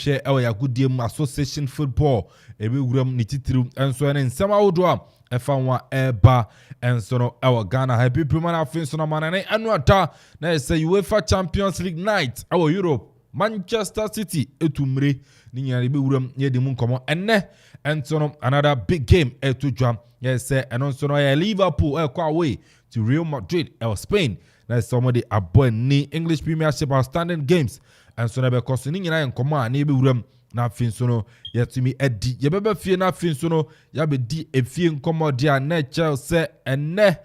share our good game association football ebe wuram ni titiru enso ene nsema wodo a efa eba enso no our Ghana happy premier afin so na manane anu ata na say UEFA Champions League night our Europe Manchester City etumre ni nyina ebe wuram ye di mu nkomo enne enso no another big game etudwa yes enso no Liverpool ekwa away to Real Madrid Spain na somebody aboy ni English Premiership outstanding games and so na be koso ni nyina enkomo a na ebe wuram na afin so no yetumi Addi ye bebe fie na afin so no ya be di efie nkomo dia na Chelsea enne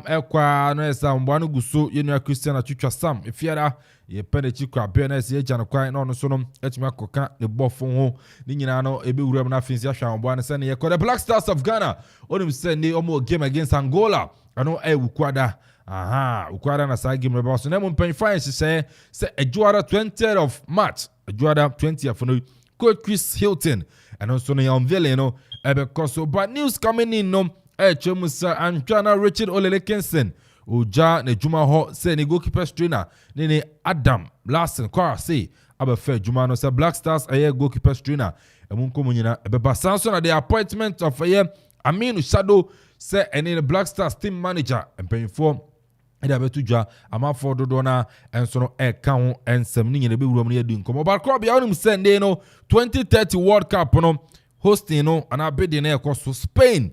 ekwa no esa mbo anu guso ye nua Christian atwitwa Sam efiara ye pene chikwa be na ese agya no kwan na ono so no etumi akoka ne bofo ho ni nyina no ebe wuram na afin so ahwa mbo anu se ne ye call the Black Stars of Ghana onim se ne omo game against Angola ano wukwada ukwara na sa game reba so na mo mpan fine say ejuara 20th of March ejuara 20th no coach Chris Hilton and also no unveiling no because but news coming in no chemusa Antwana Richard Olelekensen oja na juma ho say ne goalkeeper trainer ne Adam Larson kwa say abefa juma no say Black Stars aye goalkeeper trainer emun komunyina ebeba sanso na the appointment of Aminu Shadow say any the Black Stars team manager and paying for ida betudwa Amanfo dodo na enso no eka ho ensem ni nyina be wuram ne adu nkomo ba crop ya onim sende no 2030 World Cup no hosting no ana bedi na ekoso Spain,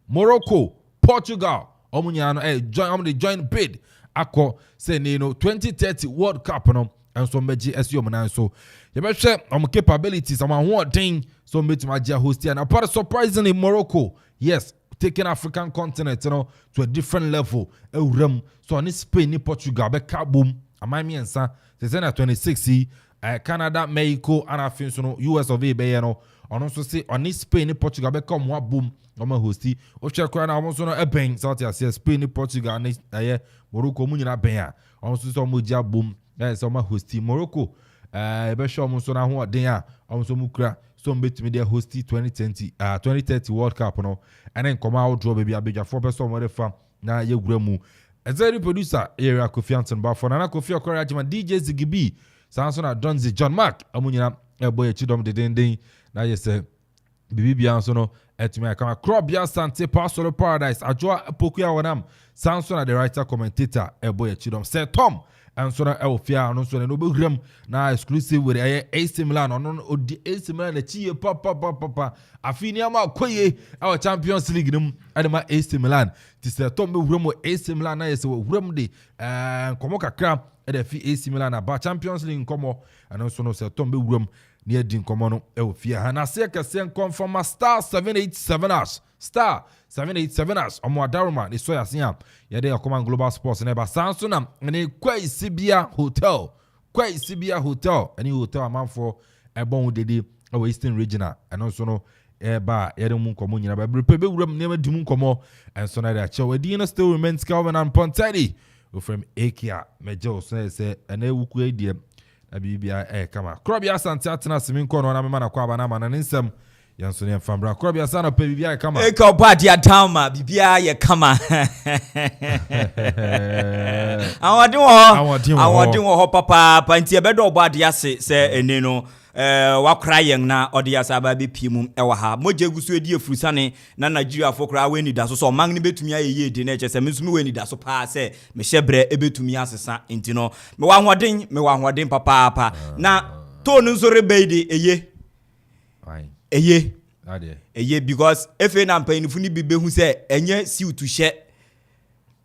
Morocco, Portugal omunya no join bid akọ say no 2030 World Cup no enso meji esio mna so ye be hwe capabilities am ho odin so metima gia host and apart surprisingly Morocco yes taking African continent, to a different level. So on Spain, Portugal, be kabum. Amami ensa. They say na 26. Canada, Mexico, and I think US of A. Bayano. On also say on Spain, Portugal, be come wa boom. Oma hosti. Ocha kwa na also no ebeng. South Asia, Spain, Portugal, and Morocco, munyina benya. Also so mujia boom. So ma hosti Morocco. Be show also na ho den a. Also mukra. So mbetimi dey host 2030 World Cup no and then come out draw baby abega for person mo refa na ye gura mu ezeri producer area Kofi Anton ba for na Kofi okora agema DJ Zigibi sanso na Donzi John Mark amunyina ebo ye chidom de den na ye say bibia anso no etimi aka crop ya Sante Pastor Paradise ajoa pokuya wonam sanso na the writer commentator ebo ye chidom say Tom and so na elfia no so no be hram na exclusive with AC Milan on odi AC Milan na chie papa afini ama koye our Champions League nim adema AC Milan ti se Tom be hram AC Milan na yes hram de komo kakra e da fi AC Milan na ba Champions League komo and so no se Tom be hram ne adi komo no elfia ha na se ka se confirm star 787 star 787 omo adaruma ni so yasia ye dey Okoman Global Sports na ba sanso na ne Kwai Sibia Hotel any hotel Amanfo ebon dede our Eastern Regional and also no ba ye dey mu nkomo nyina ba be wuram ne ma di mu nkomo and so na that show we still remains Kelvin and Amponsah from Akia mejo say na ewuku edie na bibia kama krobia Asante atena simin ko no na me na kwa ba na ma na nsem yanso ne famra krobia sana pe bibia kama e ka ba dia tama bibia ye kama awodin wo papa nti e bedo obo ade ase se eni no wakra yen na ode asaba be pimu e wa ha moje gusu edi efurusane na Nigeria fokra weni da so man ne betumi ayeye de na chese me sumi weni da so pa se me hyebre e betumi asesa nti no me wa hoden papa na to no so rebeidi eye because efe na mpanifu ni bibehu se enye siu to hye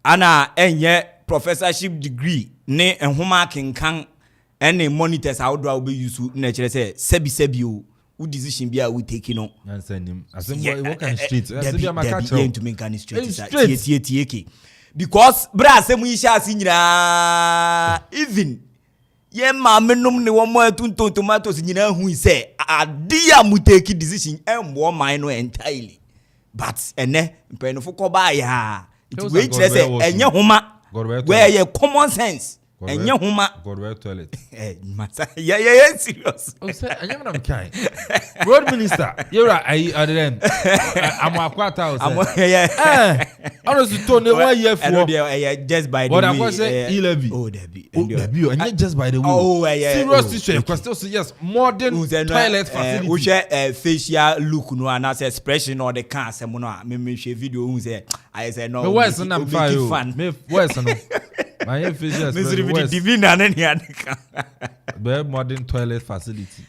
ana enye professorship degree ne enhoma kenkan ene monitors outdoor will be used na kire se sebi o u decision bia we take no answer asem work on street asem ma catch to make an street tie because bra asem yi sha nyina even ye ma menum ne wo mo atunton tomatoes nyina hu se Addi ya muteki decision embo man no entirely but ene mpenofo ko ba ya it we kire se enye homa where ye common sense Enye homa. God where toilet. Masa. Yeah, serious. Oh, say, I am not kind. Road minister, you're right. I then. I'm a quarter. Yeah. Honestly, Tony, why you for? Just by the way. What I was it? 11. Oh, Debbie. And not just by the way. Oh, yeah. Serious issue. Because yes, modern toilet facility. Which facial look no and as expression or the cancer. Me share video. Who say I say no. Where's the number? Where's the number? My facial expression. Divine and any modern toilet facility.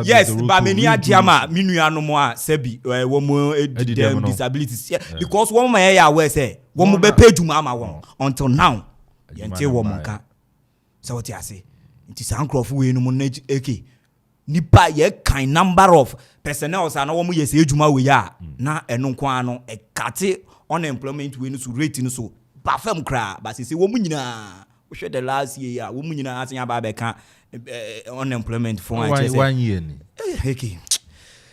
Yes, but many ajama minuano mo sebi wo mo disabilities because one may ya we say wo mo be pay dwuma ama won until now yente wo mo ka so what you say it is Akropong we no mo na eke nipa ye kind number of personnel na wo mo ye say dwuma we ya na eno kwa no e kate unemployment we no so rate no so ba fam kra ba say wo mo nyina we share the last year wo mo nyina asen aba be ka unemployment for 1 year ni okay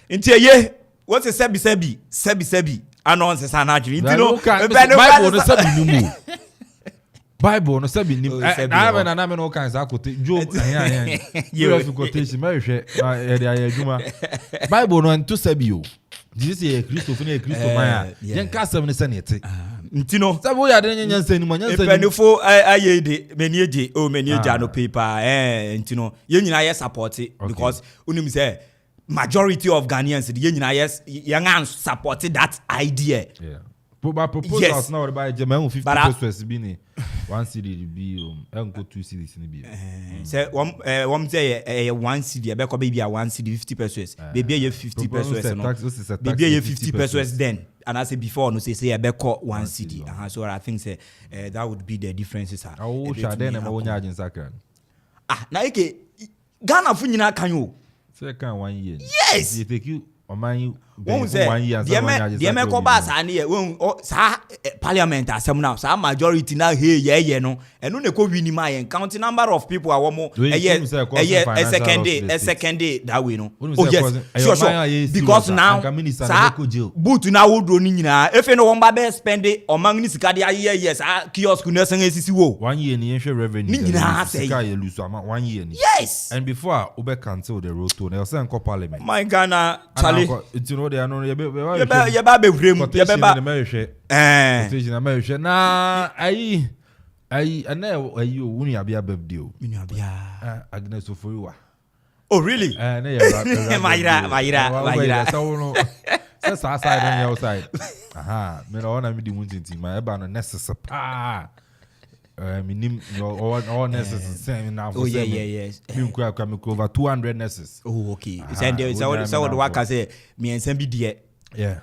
ntie ye what say sebi announce sana adwiri nti no bible no sebi ni mu bible no sebi ni na me no kan za kote job you quotation me hwe e dey adwuma bible no nto sebi o this is Christopher na Christo man yen ka asem ne se ne te nti no sabe wo ya de nyansa ni mo nyansa ni penifo ayede menieje no paper nti no ye nyina ye support because unim say majority of Ghanaians ye nyina yes young support that idea proposals now by German 50% bi ni 1 cedi bi enko 2 cedis ni bi say one say 1 cedi e be ko be bia 1 cedi 50%, baby ye 50% no baby ye 50% then and I say before no say e be ko 1 cedi so I think say that would be the differences oh sha then ma wonya agin sakran na eke Ghana fu nyina kan yo say kan 1 year yes you take you oman won say the me ko ba sa ne won sa parliament asem now sa majority na ye no eno ne ko wini ma yen count number of people a wo mo second day that way no oh yes sure because now sa boot na wodro ni nyina efe no won ba be spend oman ni sika de aye yes kiosk na san esisi wo 1 year ni hwe revenue ni nyina say sika ye lose ama 1 year ni yes and before ube cancel the road to na say nko parliament my Ghana Charlie you know they are no ye ba be vrem ye be ba station na me na ayi ana ayi wuni abia birthday o wuni abia Agnes Oforiwa oh really na ya Mayra so no sa side on your side me no na me di wuntinti ma e ba no necessary pa minim all nurses same now for yes me kwa me over 200 nurses oh okay so what work say me ensan bi de yeah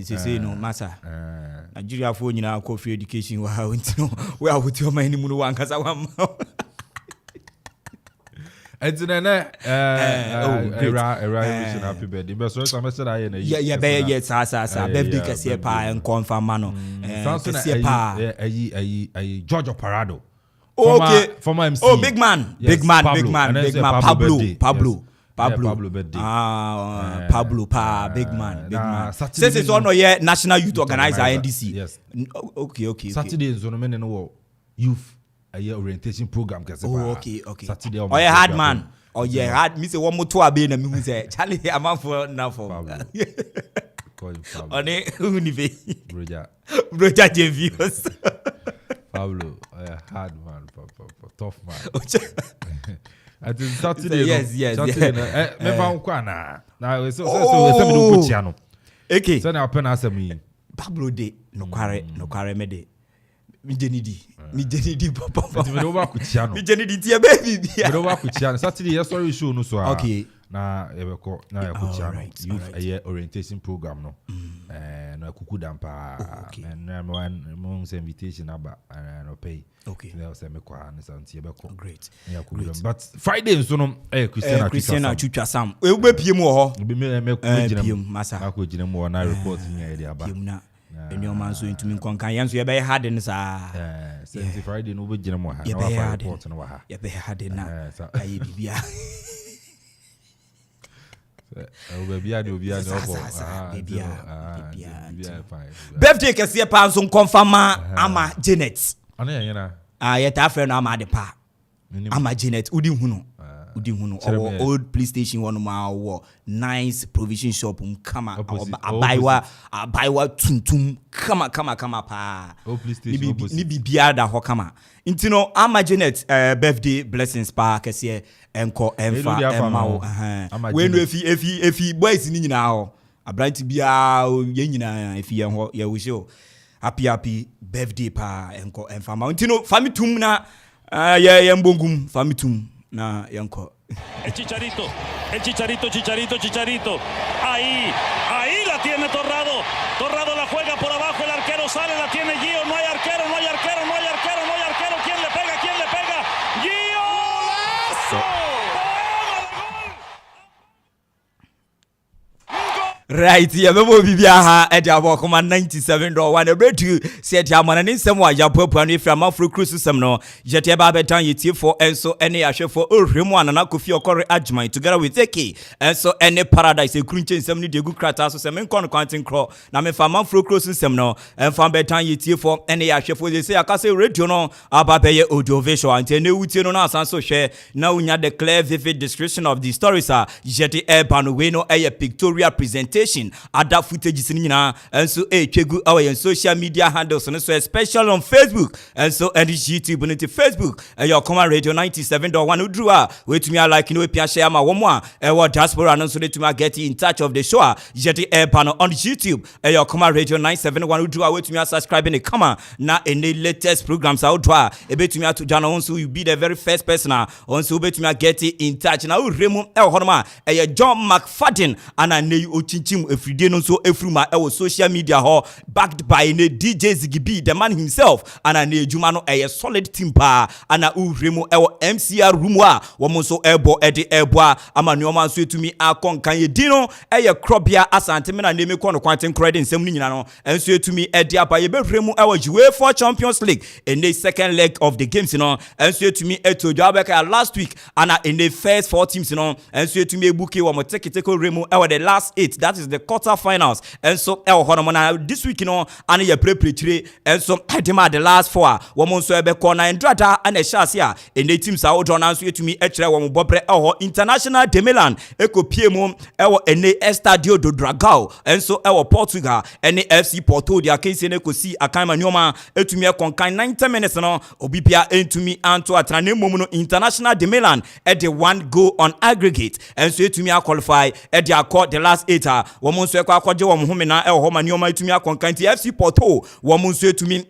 say no matter Nigeria for nyina ko free education wa ntino we are with your man ni mu no wankasa wa ma Edinene mission happy birthday but so some said I na yeah sa birthday kase pa en confirm no kase pa ayi George Parado former MC oh big man Pablo birthday Pablo big man since it's on your national youth organizer NDC yes okay Saturday is on men no youth a year orientation program kase pa okay Saturday oh yeah hard man oh yeah hard me say one moto abe na me hu say Charlie Amanfo na for oni unive broja Jevios Pablo hard man tough man I think Saturday yes me fa nkwa na so me do kuchia no okay so na open asem Pablo de no kware me de mi jenidi papa me do ba kuchia no mi jenidi tie baby bia me do ba kuchia no Saturday yes sorry show no so okay na ebeko na ya kuchia no youth a year orientation program no na kuku dampa na mo invitation aba no pay okay na say me kwa na santi ebeko great but Friday so no Christian Achutwa Sam e ube piem wo ho be me piem masa akogina mo na report ni ya dia ba piem na eni o man so ntumi nkonkan yan so ye be hard ni sa since Friday no be gina mo ha na wa report no wa ha ye be hard na ayi bibia bibia ni obia ni obo birthday kese pa so confirm ama Janet ana ya na yɛtaa frɛ no ama Adepa ama Janet udi hunu old police station one ma nice provision shop kama abaiwa tuntum kama pa ni bibia da ho kama intino ama Janet birthday blessings pa kese enko emfa emao we no efi boys ni nyina ho abranti bia ye nyina efi ye ho ye wo show happy birthday pa enko emfa ma intino famitum na ye mbongum famitum na yanko. El Chicharito. Ahí la tiene Torrado la juega por abajo, el arquero sale, la tiene Gio, no hay arquero. ¿Quién le pega? Gio. Right, yeah, memo bibia ha e dia Okoman 97 do one bretu se dia manane nsem wa ya popo anu fra Amanfo cruise sem no jete ba betan yetie for enso ene ahwefo ohwemu anana kofi okore adjuman together with Eke enso ene paradise ekrunche nsem ni degu krata so sem nkon kwantin kro na me fa Amanfo cruise sem no emfa betan yetie for ene ahwefo ze akase radio no aba beye audio visual ante ne wutie no na asanso hwe na unya the clear vivid description of the stories jete urban we no pictorial presentation ada footage sin nyina enso twegu our social media handles so especially on Facebook enso and YouTube on Facebook your Okoman radio 97.1 udru wetumi like no pia share ma womo a diaspora no so letumi get in touch of the show jeti airpan on YouTube your Okoman radio 97.1 udru wetumi subscribe in kama na any latest programs udru ebetumi to jana so you be the very first person on so betumi get in touch na uremu honoma John McFadden ana ne ochinchim everyday no so efruma social media ho backed by ne DJ Zigibi the man himself ana ne ejuma no solid team pa ana uremu MCR room wo mo so ebo ama neoma so etumi akonkan ye dino krobia asante me na ne me kono kwanten credit nsem ni nyina no enso etumi apa ye bevremu UEFA Champions League in the second leg of the games no enso etumi etojo abeka last week ana in the first 4 teams no enso etumi ebuke wo mo teketeko remu the last 8 that is the quarterfinals and so honomona this week and ye prepare and so edema the last 4 woman so ebe corner and drata and shasia in the teams out on answer to me etre wo bobre international de Milan ekopie mu ene estadio do Dragao and so Portugal ene FC Porto dia kense ne kosi akan manyoma etumi konkan 90 minutes no obibia entumi anto atrane momu no international de Milan at the 1 goal on aggregate and so etumi qualify at the accord the last 8 woman so akwaje wo home na manyoma etumi akonkan ti FC Porto woman so etumi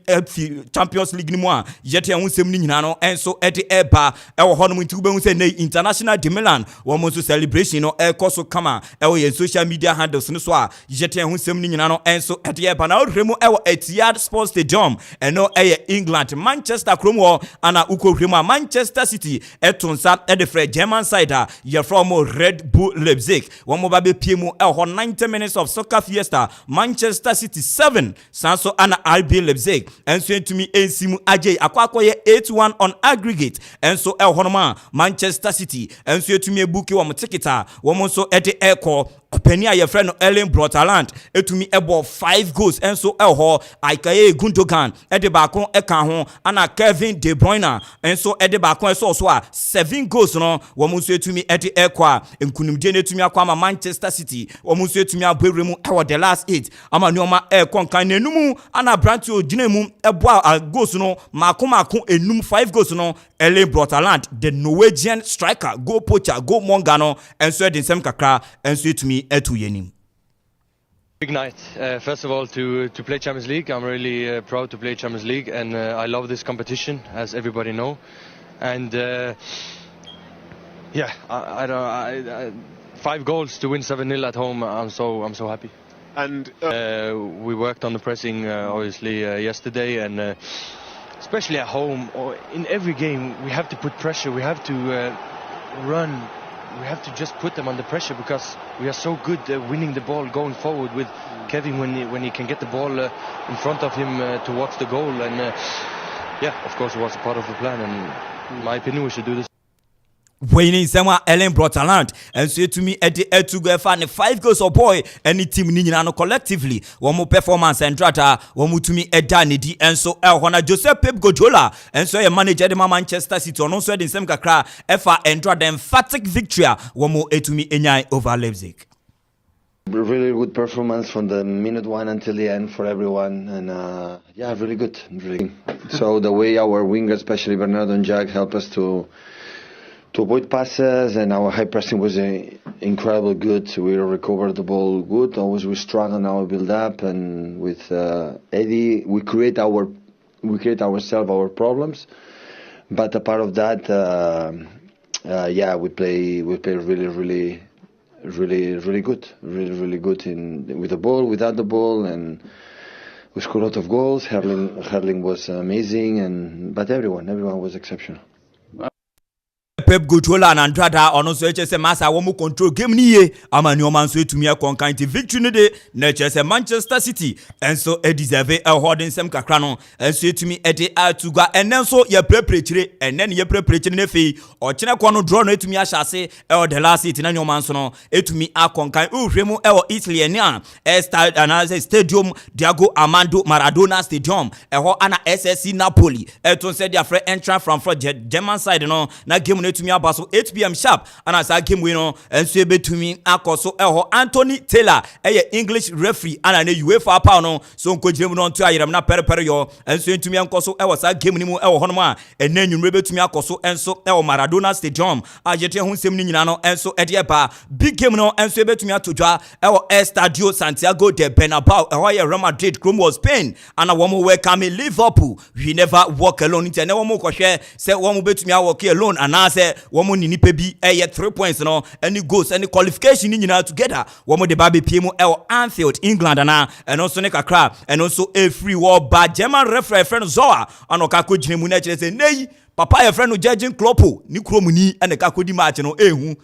Champions League ni mu a yete ehun sem ni nyina no enso at the eba hono nti ube hu se nei international de Milan woman so celebration no ekoso kama ye social media handles no so a yete ehun sem ni nyina no enso at the eba na oremu Etihad Sports Stadium eno England Manchester Kromo ana ukohwemu Manchester City etonsa the Fred German side ye from Red Bull Leipzig woman ba be piemu 90 minutes of soccer fiesta Manchester City 7 sanso ana RB Leipzig enso entumi ensimu aje akwakoye 8-1 on aggregate enso honoma Manchester City enso etumi ebuki wo mtikita wo monso ede eko Penny your friend Ellen Brotaland etumi ebo 5 goals enso Aikaye Gundogan ede bakon eka ho ana Kelvin De Bruyne enso ede bakon so 7 goals no wo monso etumi ede ekwa enkunumde ne etumi akwa Manchester City wo monso etumi abwremu the last 8 ama neoma konkan nenumu ana branch oginemu ebo goals no mako enum 5 goals no Ellen Brotaland the Norwegian striker goal poacher goal monger no enso ede nsem kakra enso etumi Big night. First of all, to play Champions League. I'm really proud to play Champions League, and I love this competition, as everybody know. And yeah, I 5 goals to win 7-0 at home. I'm so happy. And we worked on the pressing obviously yesterday, and especially at home or in every game, we have to put pressure. We have to run. We have to just put them under pressure because we are so good winning the ball going forward with Kelvin when he can get the ball in front of him towards the goal. And yeah, of course it was a part of the plan, and in my opinion we should do this. Winning Sema Ellen Brotaland and so to me at the to go find 5 goals or boy any team Ninano collectively one more performance and drata one more to me at Danny and so El Hona Joseph Pep Gojola and so a manager the Manchester City on also in some kakra FA and drata emphatic victory one more to me Enyai over Leipzig. Really good performance from the minute 1 until the end for everyone, and yeah, really good. Really. So the way our wingers, especially Bernardo and Jack, help us to avoid passes, and our high pressing was incredible good. We recovered the ball good. Always we struggle now build up, and with Addi we create ourselves our problems. But a part of that, yeah, we play really good, really good with the ball, without the ball, and we scored a lot of goals. Hurling was amazing, but everyone was exceptional. Pep Guardiola and Andrada ono so eche masa wo mu control game ni ye amani o man so etumi akonkan ti victory ne de na eche Manchester City enso e deserve a holding sem kakra no enso etumi e de atugwa enenso ye preprechire enen ye preprechire ne fei o kine kwa no draw no etumi ahase e o the last seat na nyoma nso no etumi akonkan uhwemu e o Italy enia stadium Diego Armando Maradona Stadium e ho ana SSC Napoli e ton se dia free entrance from German side no na game no etumi abaso 8 p.m. sharp ana sa game we no enso ebetumi akoso e ho Anthony Taylor English referee ana na UEFA pa no so nkojirem no nto ayerem na perepere yo enso etumi ankoso e wo sa game ni mu e wo hono ma enanyunre betumi akoso enso e wo Maradona Stadium ajete ho nsem ni nyina no enso e de ba big game no enso ebetumi atodwa e wo Estadio Santiago de Bernabeu e ho Real Madrid Chrome was Spain ana wo mo welcome Liverpool. We never walk alone nti na wo mo kohwe se wo mo betumi walk alone ana se wo mo ni nipa bi 3 points no any goals any qualification ni nyina together wo mo de ba be pie mu e Anfield England ana and also ne kakra and also a free war ba German referee friend Zoa anoka ko gine mu na kire se nei papa your friend no judging klopo ni kromu ni ene ka kodi match no ehu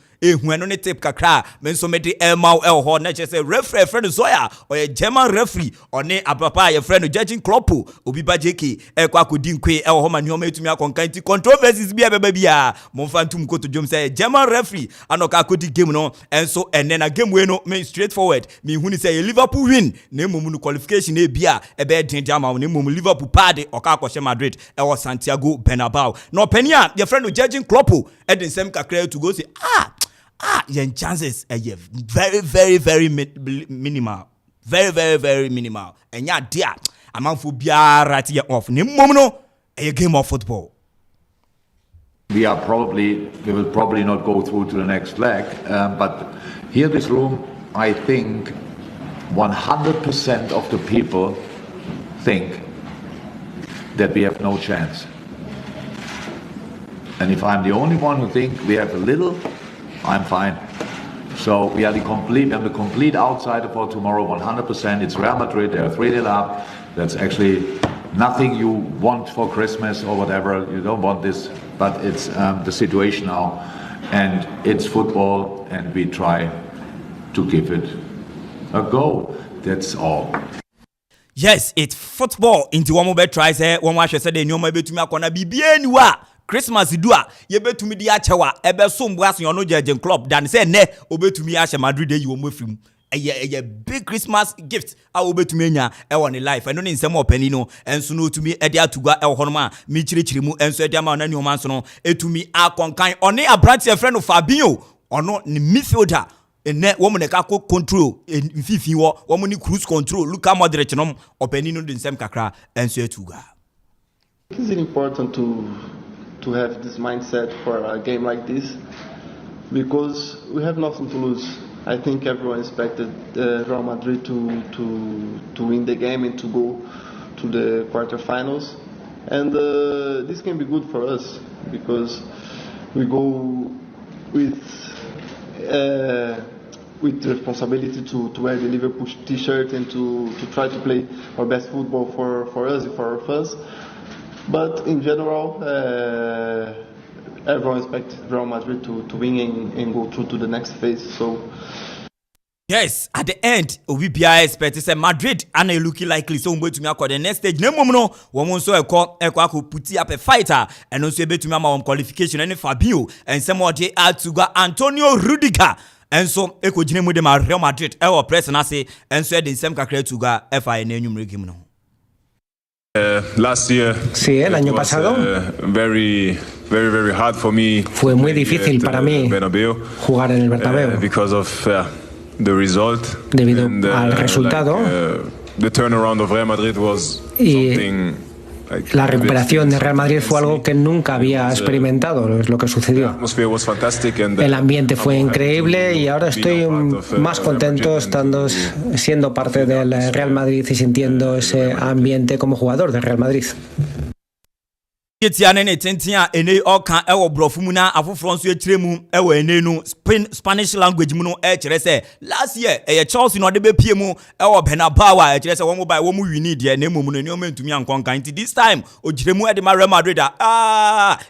eno ne tip kakra menso mede elmau ho na che say referee friend Zoya or German referee one apapa your friend judging klopo obi ba jeki kwa kodi nkwe ho ma nyoma etumi akonkan ti controversies bia beba bia monfa ntum ko to jom say German referee anoka kodi game no enso ene na game we no me straightforward me hu ni say Liverpool win na emom no qualification e bia e be den jama na emom Liverpool pade oka akoshe Madrid e Santiago Bernabeu no penia your friend judging klopo e den sem kakra to go say your chances are very minimal. Very minimal. And yeah, dear, Amanfo biara right here off. Ni mono a game of football. We will probably not go through to the next leg, but here this room, I think 100% of the people think that we have no chance. And if I'm the only one who think we have a little, I'm fine. So we are the complete outsider for tomorrow, 100%. It's Real Madrid, they are 3-0 up. That's actually nothing you want for Christmas or whatever. You don't want this, but it's the situation now. And it's football, and we try to give it a go. That's all. Yes, it's football. Into one more try say one watch say the nyoma betumi akona bibie niwa. Christmas dua ye betumi di achewa ebe so mbwa so no judging club dan say ne obetumi ache Madrid yi wo mafim eye big Christmas gift a obetumi nya e won life eno ne nsem opani no enso no otumi e de atugwa e hono ma mi chirechiri mu enso e de ma na nyoma nso no etumi akonkan one abrant ye friend Fabinho ono ni midfielder ene wo mo ne ka control mfifi wo mo ni cruise control Luka Modric no opani no de nsem kakra enso etugwa. Is it important to have this mindset for a game like this, because we have nothing to lose. I think everyone expected Real Madrid to win the game and to go to the quarterfinals, and this can be good for us because we go with the responsibility to wear the Liverpool t-shirt and to try to play our best football for us and for our fans. But in general, everyone expects Real Madrid to win and go through to the next phase. So Yes, at the end, we be expect say Madrid and looking likely so we to me the next stage. No no, woman so eko put up a fighter and also be to me my qualification and Fabio and some more they add to go Antonio Rudiger. And so eko jine mu de ma Real Madrid e press na say and so the same kakra to go FI na enum regime no. Last year, sí, el año pasado very hard for me. Fue muy difícil para mí jugar en el Bernabéu because of the result. Debido al resultado. The turnaround of Real Madrid was something. La recuperación de Real Madrid fue algo que nunca había experimentado, es lo que sucedió. El ambiente fue increíble y ahora estoy más contento siendo parte del Real Madrid y sintiendo ese ambiente como jugador del Real Madrid. Ene oka ewo brofu mu na afoforo nso ekyiremu ewo ene no Spanish language mu no ekire se last year Chelsea no de be pie mu ewo Bernabeu ekire se wo mo bai wo mu wini de na emu no ne o mentumi ankonkan nti this time ogiremu e de Real Madrid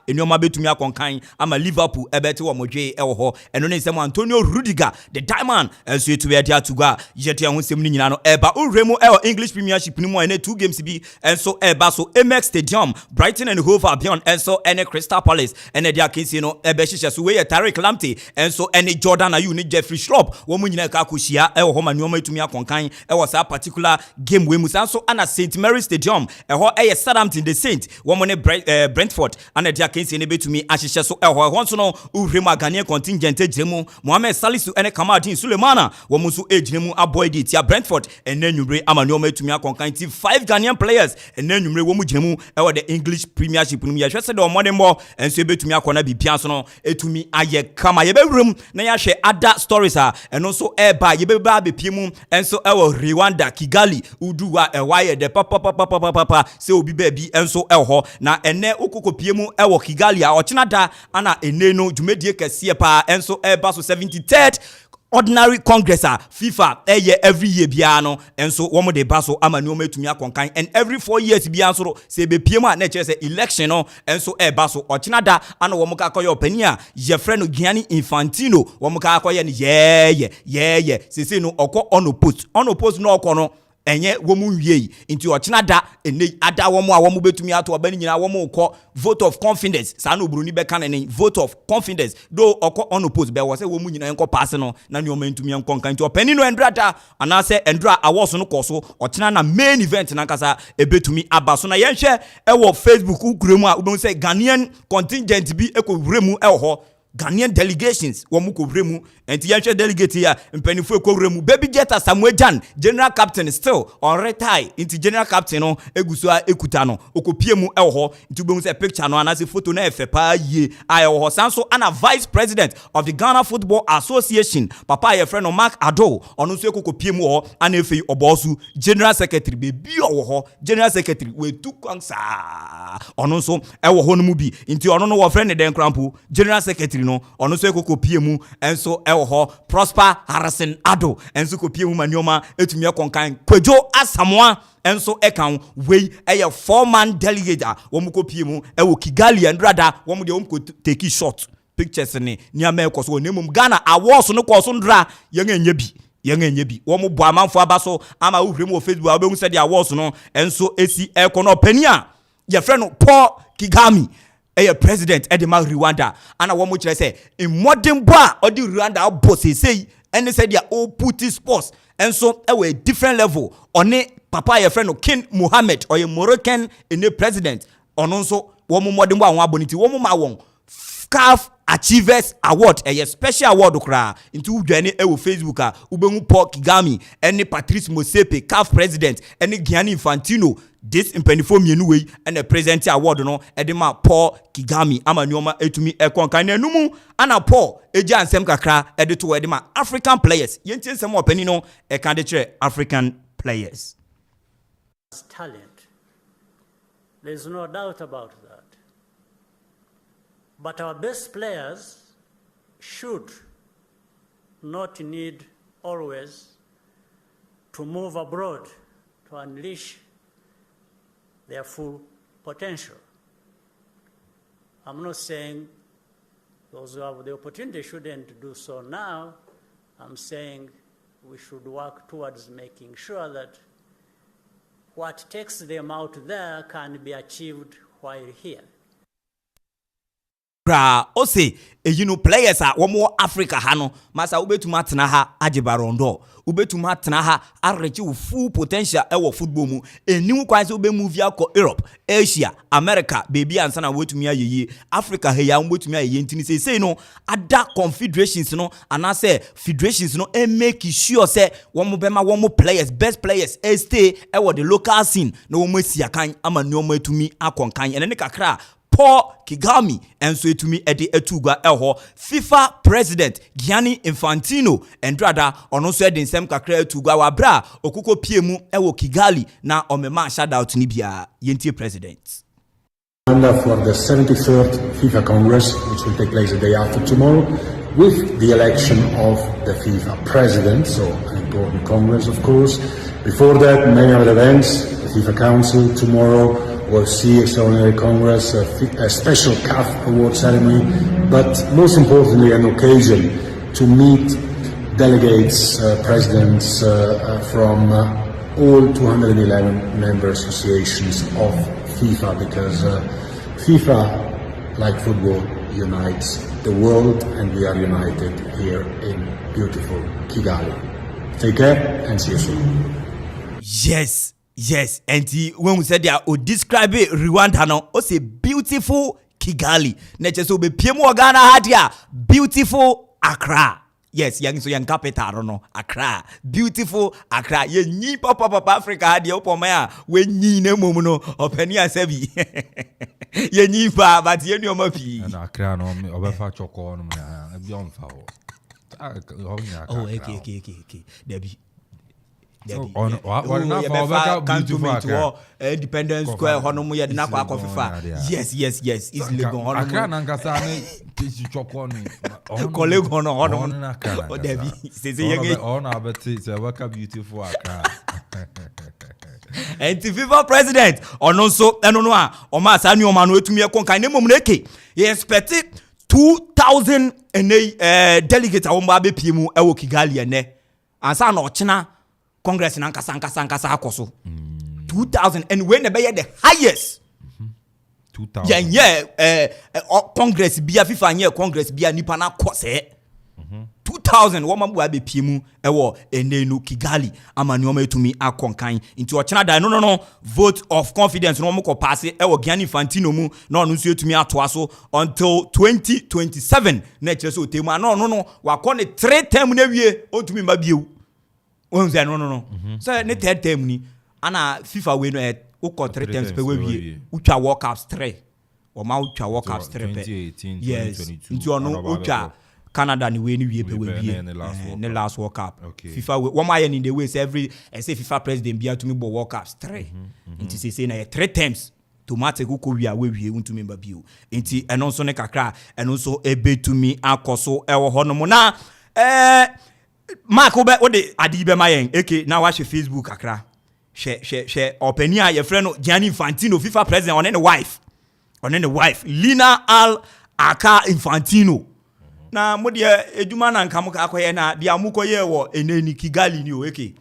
eni o ma betumi akonkan ama Liverpool ebete wo modwe ewo ho eno ne nsem Antonio Rudiger the diamond enso etu be dia tuga yete ho nsem ni nyina no eba uremu ewo English Premiership ni mu ene 2 games bi enso eba so Amex Stadium Brighton and Hove Albion enso ene Crystal Palace ene dia kinsi no ebe hihye so we Tariq Lamptey enso ene Jordan Ayew ni Jeffrey Schlupp wo mu nyina ka akohia ewo ho ma nyoma etumi akonkan ewo sa particular game we mu sanso ana St Mary Stadium eho Southampton the Saint wo mu ne Brentford ana dia kinsi ne betumi ahihye so eho ho nso no uremu Ghanaian contingent ejiremu Mohamed Salisu ene Kamaldeen Sulemana wo mu so ejiremu avoid it ya Brentford ene nwumre ama nyoma etumi akonkan ti 5 Ghanaian players ene nwumre wo mu jiremu ewo the English Premiership ya hwese de omodembo enso ebetumi akona bibia so no etumi aye kama ye bewurum na ya hwe ada stories eno so eba ye beba bepiemu enso ewo Rwanda Kigali uduwa ewaye de papa se obi baby enso eho na ene okokopiemu ewo Kigali a ochina da ana ene no dwumedie kese pa enso eba so 73rd Ordinary Congress FIFA every year biano and so one de baso amanu metumi akonkan and every 4 years bian so se be piema na che se election no and so baso ochinada ana wo muka akoye opania ye friend Gianni Infantino wo muka akoye ni ye se no okọ on post no okọ no enye wo mu wie nti ochinada ene ada wo mu a wo mu betumi ato abani nyina wo mu ukọ vote of confidence sa na obroni be kan ne vote of confidence do okọ unopposed be wo se wo mu nyina enko pass no na ne o mentumi enko nkan nti opani no endrada ana se endra awoso no koso ochina na main event na kasa ebetumi abaso na yenhwe ewo Facebook ukuremu a ubon se Ghanaian contingent bi ekowuremu ewo ho Ghanaian delegations womuko vremu enti yanhwe delegate ya mpanifo ekowremu baby jetta Samuel Jan general captain still on retire enti general captain no eguso ekuta no okopiemu ewo enti ubemu se picture no anase photo na efe pa ye ayo sanso ana vice president of the Ghana Football Association papa ye friend no Mark Ado ono so ekokopiemu ho ana efe obosu general secretary baby owo general secretary we tukwansa ono so ewo ho no mu bi enti ono no wo friend den krampo general secretary no ono so ekokopiemu enso ewo Prosper Harrison Ado enso kopiemu manioma etumi akonkan Kwadwo Asamoah enso ekan we eye 4-man delegate wo mu kopiemu ewo Kigali endrada wo mu de wo mu take shot pictures ni niama ekoso nemum Ghana awards no koso ndra yenye bi wo mu bo Amanfo abaso ama uhwemu Facebook abehu se de awards no enso esi ekono pania ye friend no Paul Kigami president Edema Rwanda ana wo mo kire say in modern boy odi Rwanda boss say and say dia all put sports and so a different level on papa your friend King Mohammed or Moroccan in the president on so wo mo modern boy won aboniti wo mo ma won CAF Achievers Award a special award kra into udwane ewo Facebook ubemu Paul Kigami any Patrice Motsepe CAF president any Gianni Infantino this impenifo mienu we and the president award no edema Paul Kigami ama nyoma etumi ekonkan na numu ana Paul eja ansem kakra edito edema African players yenti nsem opani no e kan de kire African players talent, there's no doubt about that. But our best players should not need always to move abroad to unleash their full potential. I'm not saying those who have the opportunity shouldn't do so now. I'm saying we should work towards making sure that what takes them out there can be achieved while here. Bra, ose, players are one more Africa hano, masa ubetuma tanaha ajibarondo, ubetuma tanaha arechi full potential ewo football mu, new kwanse ube move ya ko Europe, Asia, America, baby ansana wetumia ye, Africa heya wetumia ye ntini say no, ada confederations no, anase federations no, and make sure say one more players, best players, stay ewo the local scene, no more siakan ama no more to me akonkan, and kakra. Paul Kagame and so to me Addi Etuga Elho FIFA president Gianni Infantino and rather on also the same kakra Etuga wabra okuko piemu ewo Kigali na omema shout out ni bia yenti president. For the 73rd FIFA Congress, which will take place the day after tomorrow, with the election of the FIFA president, so an important congress, of course. Before that, many other events, the FIFA Council tomorrow. We'll see extraordinary congress, a special CAF award ceremony, but most importantly an occasion to meet delegates, presidents from all 211 member associations of FIFA, because FIFA, like football, unites the world, and we are united here in beautiful Kigali. Take care and see you soon. Yes, and when we said that, we describe it Rwanda no, o say beautiful Kigali. Neche so be piemu Ghana hadia beautiful Accra. Yes, yang capital no Accra. Beautiful Accra. Ye nyi papa Africa hadia opomaya we nyi ne mumu no openi asebi. Ye nyi pa but ye ni omapi. Na Accra no obefa choko no na ebi onfa ho. Oh, okay. Debbie. Independence Square honomu ya dina kwa Akufo. Yes. It's legal honomu. Accra nankasa ne tisi choko ni. Colleague honomu. O Debbie. Sese yenge. Ono abeti se waka beautiful Accra. And the FIFA president ono so eno a o ma sa ni o ma no etumi ekonkan ne mom neke. He expected 2000 delegates a wo ba be piemu ewo Kigali ene. Ansa na ochina Congress na nkasa akoso 2000 and when the highest 2000 Congress bia FIFA nye Congress bia nipa na kose 2000 wo mabu abe piemu ewo enenu Kigali amani o metumi akonkan nti o chena da no vote of confidence no mo ko pass ewo Gianni Infantino mu na onu nso etumi atoa so until 2027 na kire so temu no wa ne 3 term na wie otumi mba bieu. No. So ne third term ni ana FIFA we no uko 3 times per we ucha World Cups 3. O ma ucha World Cups 3 pe. 2018, Yes. 2022. Nti ono ucha Canada ni we ni we pe we ne last World Cup. Okay. FIFA we one man in the way say every say FIFA president bia to me bo World Cups 3. Nti say na 3 times tomate uko we unto member bio. Nti eno so ne kakra eno so ebe to me akoso ewo hono mo na Mark obe ode Addi be mayen eke na watch Facebook akra she openi a your friend Gianni Infantino FIFA president on the wife Lina Al Aka Infantino na mo de eduma na nka mo akoye na de amukoye wo eneni Kigali ni o eke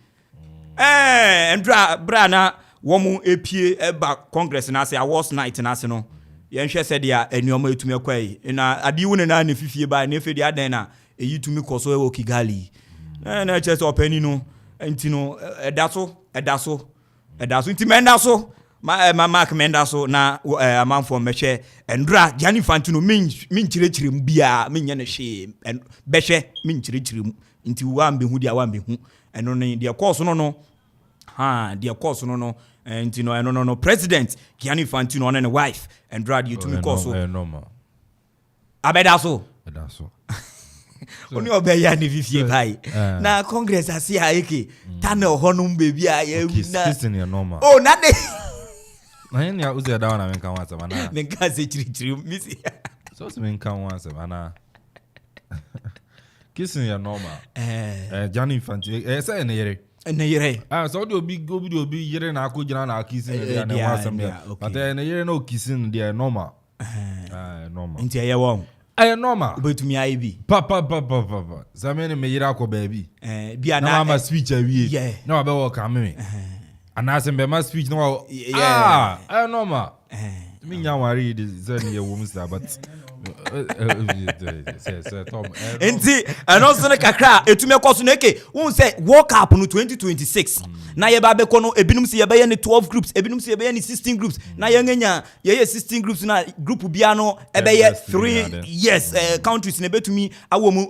bra na wo mu epie eba congress na say awards night na say no ye nhwe se dia enuoma etumi akwai na Addi wo na ne fifie ba na efe dia den na eyitumi koso e wo Kigali na chese openi no enti no edaso enti mendaso mark mendaso na Amanfo mehwe endra Gianni Infantino min chirechirem bia menye ne hwe behwe min chirechirem enti wambehu dia wambehu eno ne dia course no dia course no enti no president Gianni Infantino on the wife endra dia to me course normal abedaso Oni obeya ni fifie bai na congress asia eke tunnel honum baby a kissing ya normal na de na yen ya uze dawa na menka wansa bana menka se chirichiri misi so se menka wansa bana kissing ya normal Gianni Infantino say na yere so do obi yere na akogina na kissing ya na wansa me but na yere no kissing dia normal normal nti ya won I normal. But me I be. Papa. Zamene me yira ko baby. Be an ama speech awie. Yeah. No abe wo ka me. And as in be my speech no. Yeah. I normal. Me nya wari de zani ye wo msa but Enti also na kakra etumi ekoso na eke won say World Cup no 2026 na ye ba be ko no ebinum se ye be ye ni 12 groups ebinum se ye be ye ni 16 groups na ye ngenya ye 16 groups na group bia no e be ye 3 yes countries na betumi awomu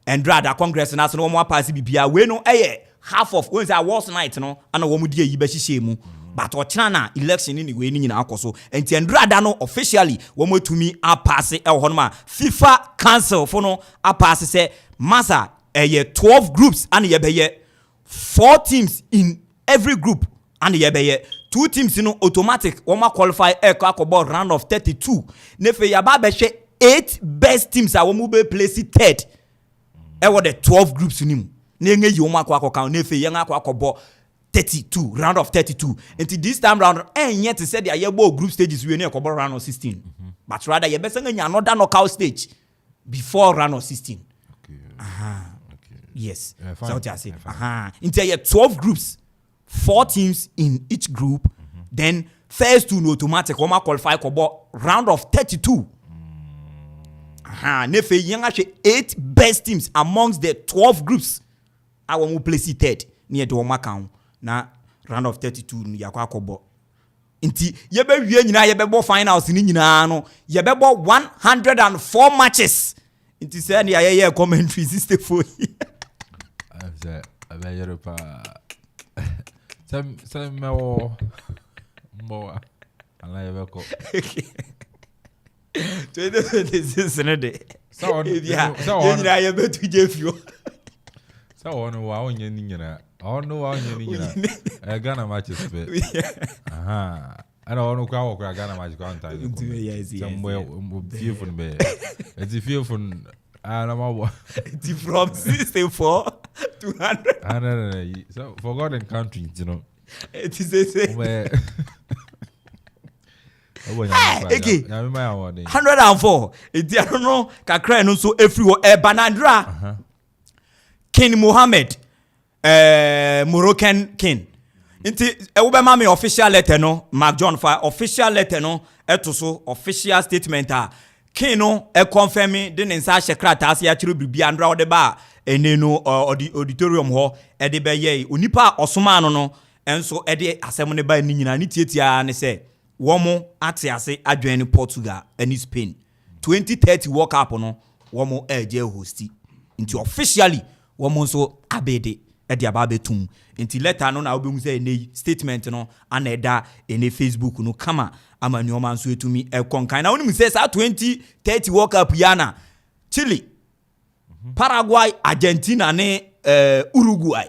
Endrada Congress na so no mo pass bibia we no eye half of when say awards night no ana wo mu die yi be hihye mu but ochina na election ni we ni nyina akoso enti Endrada no officially wo matumi apass e ho no ma FIFA council for no apass say masa 12 groups and ye be ye 4 teams in every group and ye be ye 2 teams no automatic wo ma qualify akobor round of 32 nefe ya ba be hwe 8 best teams a wo mu be place third were the 12 groups ni mu na enye yi wo ma akwa nefe ye akobor 32 round of 32 until this time round enye to say the ball group stages we na akobor round of 16 but rather ye be say another knockout stage before round of 16 yes so what I say until you 12 groups 4 teams in each group then first two no automatic come qualify for round of 32 nefe yen 8 best teams amongst the 12 groups I will place it third near the account na round of 32 ni yakwa akobo nti ye be wie nyina ye be bo finals ni nyina no ye be bo 104 matches nti say na ye commentary system for I be Europa some more ala ye be ko 2026 ne de so nyina ye be tu je fio so ono wa onye ni nyina ono wa onye ni nyina Ghana matches be ana ono kwa Ghana match kwa ntai somewhere fearful be it's fearful ana ma it's from 64 to 100 so forgotten countries you know it is say 104 edi I don't know kakra no so everywhere Banadra King Mohammed Moroccan king nti we be ma me official letter no Mark John fa official letter no eto so official statement king no confirm de nsa shekrata ase ya chiro bibia ndra ode ba eneno auditorium ho e de be ye onipa osoma no enso e de asem ne ba ni nyina ni tietia ne se womo ate ase adwen Portugal and Spain 2030 World Cup no womo eje hosti nti officially womo so abede e de ababetum nti letter no na obemu say nei statement no ana eda ene Facebook no kama ama nyoma nso etumi e konkan na wonu say sa 2030 World Cup yana Chile Paraguay Argentina ne Uruguay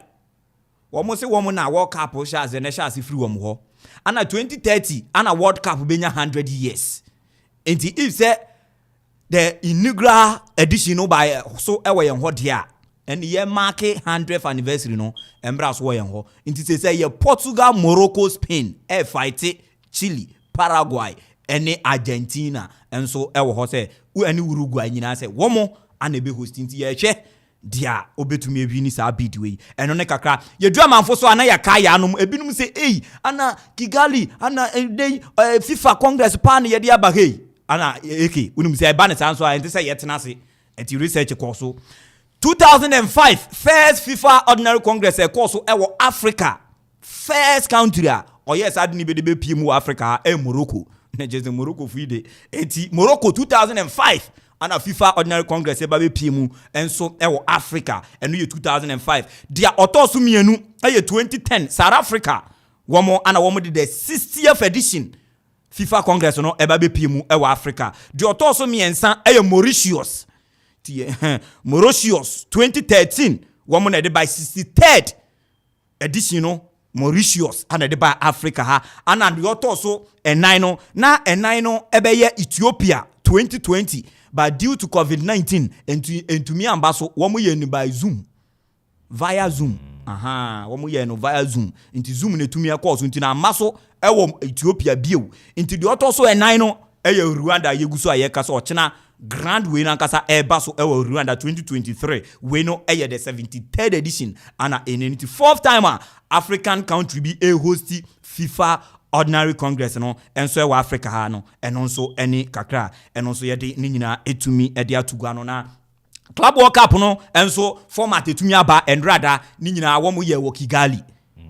womo say womo na World Cup sha ze ne sha se free womo ho ana 2030 ana World Cup benya 100 years nti if say the inaugural edition no by so ewe yen ho dia and ye mark 100th anniversary no embra so yen ho nti say ye Portugal Morocco Spain fight Chile Paraguay and Argentina and so ewe ho say any Uruguay nyina say womo ana be host nti ye hwe dia obetumi ebi ni sa bidwe eno ne kakra ye du Amanfo so ana ya kaya anom ebinum say ana Kigali ana FIFA Congress pan ye dia ba hey ana unum say ba ne san so enti say yetena se enti research course 2005 first FIFA Ordinary Congress course ewo Africa first country or yes adni be de piemu Africa Morocco na jeze Morocco fuide enti Morocco 2005 and a FIFA Ordinary Congress eba be piemu enso ewo Africa enu ye 2005 dia otosu mienu 2010 South Africa womo ana womo de the 60th edition FIFA Congress no eba be piemu ewo Africa dia otosu miensa Mauritius Mauritius 2013 womo na de by 63rd edition no Mauritius ana de by Africa ha ana dia otosu enan no na enan no ebe ye Ethiopia 2020 but due to COVID-19 and me ambaso womo ye ni by Zoom via Zoom womo ye no via Zoom into Zoom ne tumi akọ so into na amaso ewo Ethiopia bio into the oto so enan no eye Rwanda yeguso ayeka so ochina grand we no ankasa eba so ewo Rwanda 2023 we no the 73rd edition and a 94th time African country be a host FIFA ordinary congress no enso ewo Africa ha no eno nso eni kakra eno nso yede ni nyina etumi ede atugua no na Club World Cup no enso format etumi aba endrada ni nyina wo mo ye wo Kigali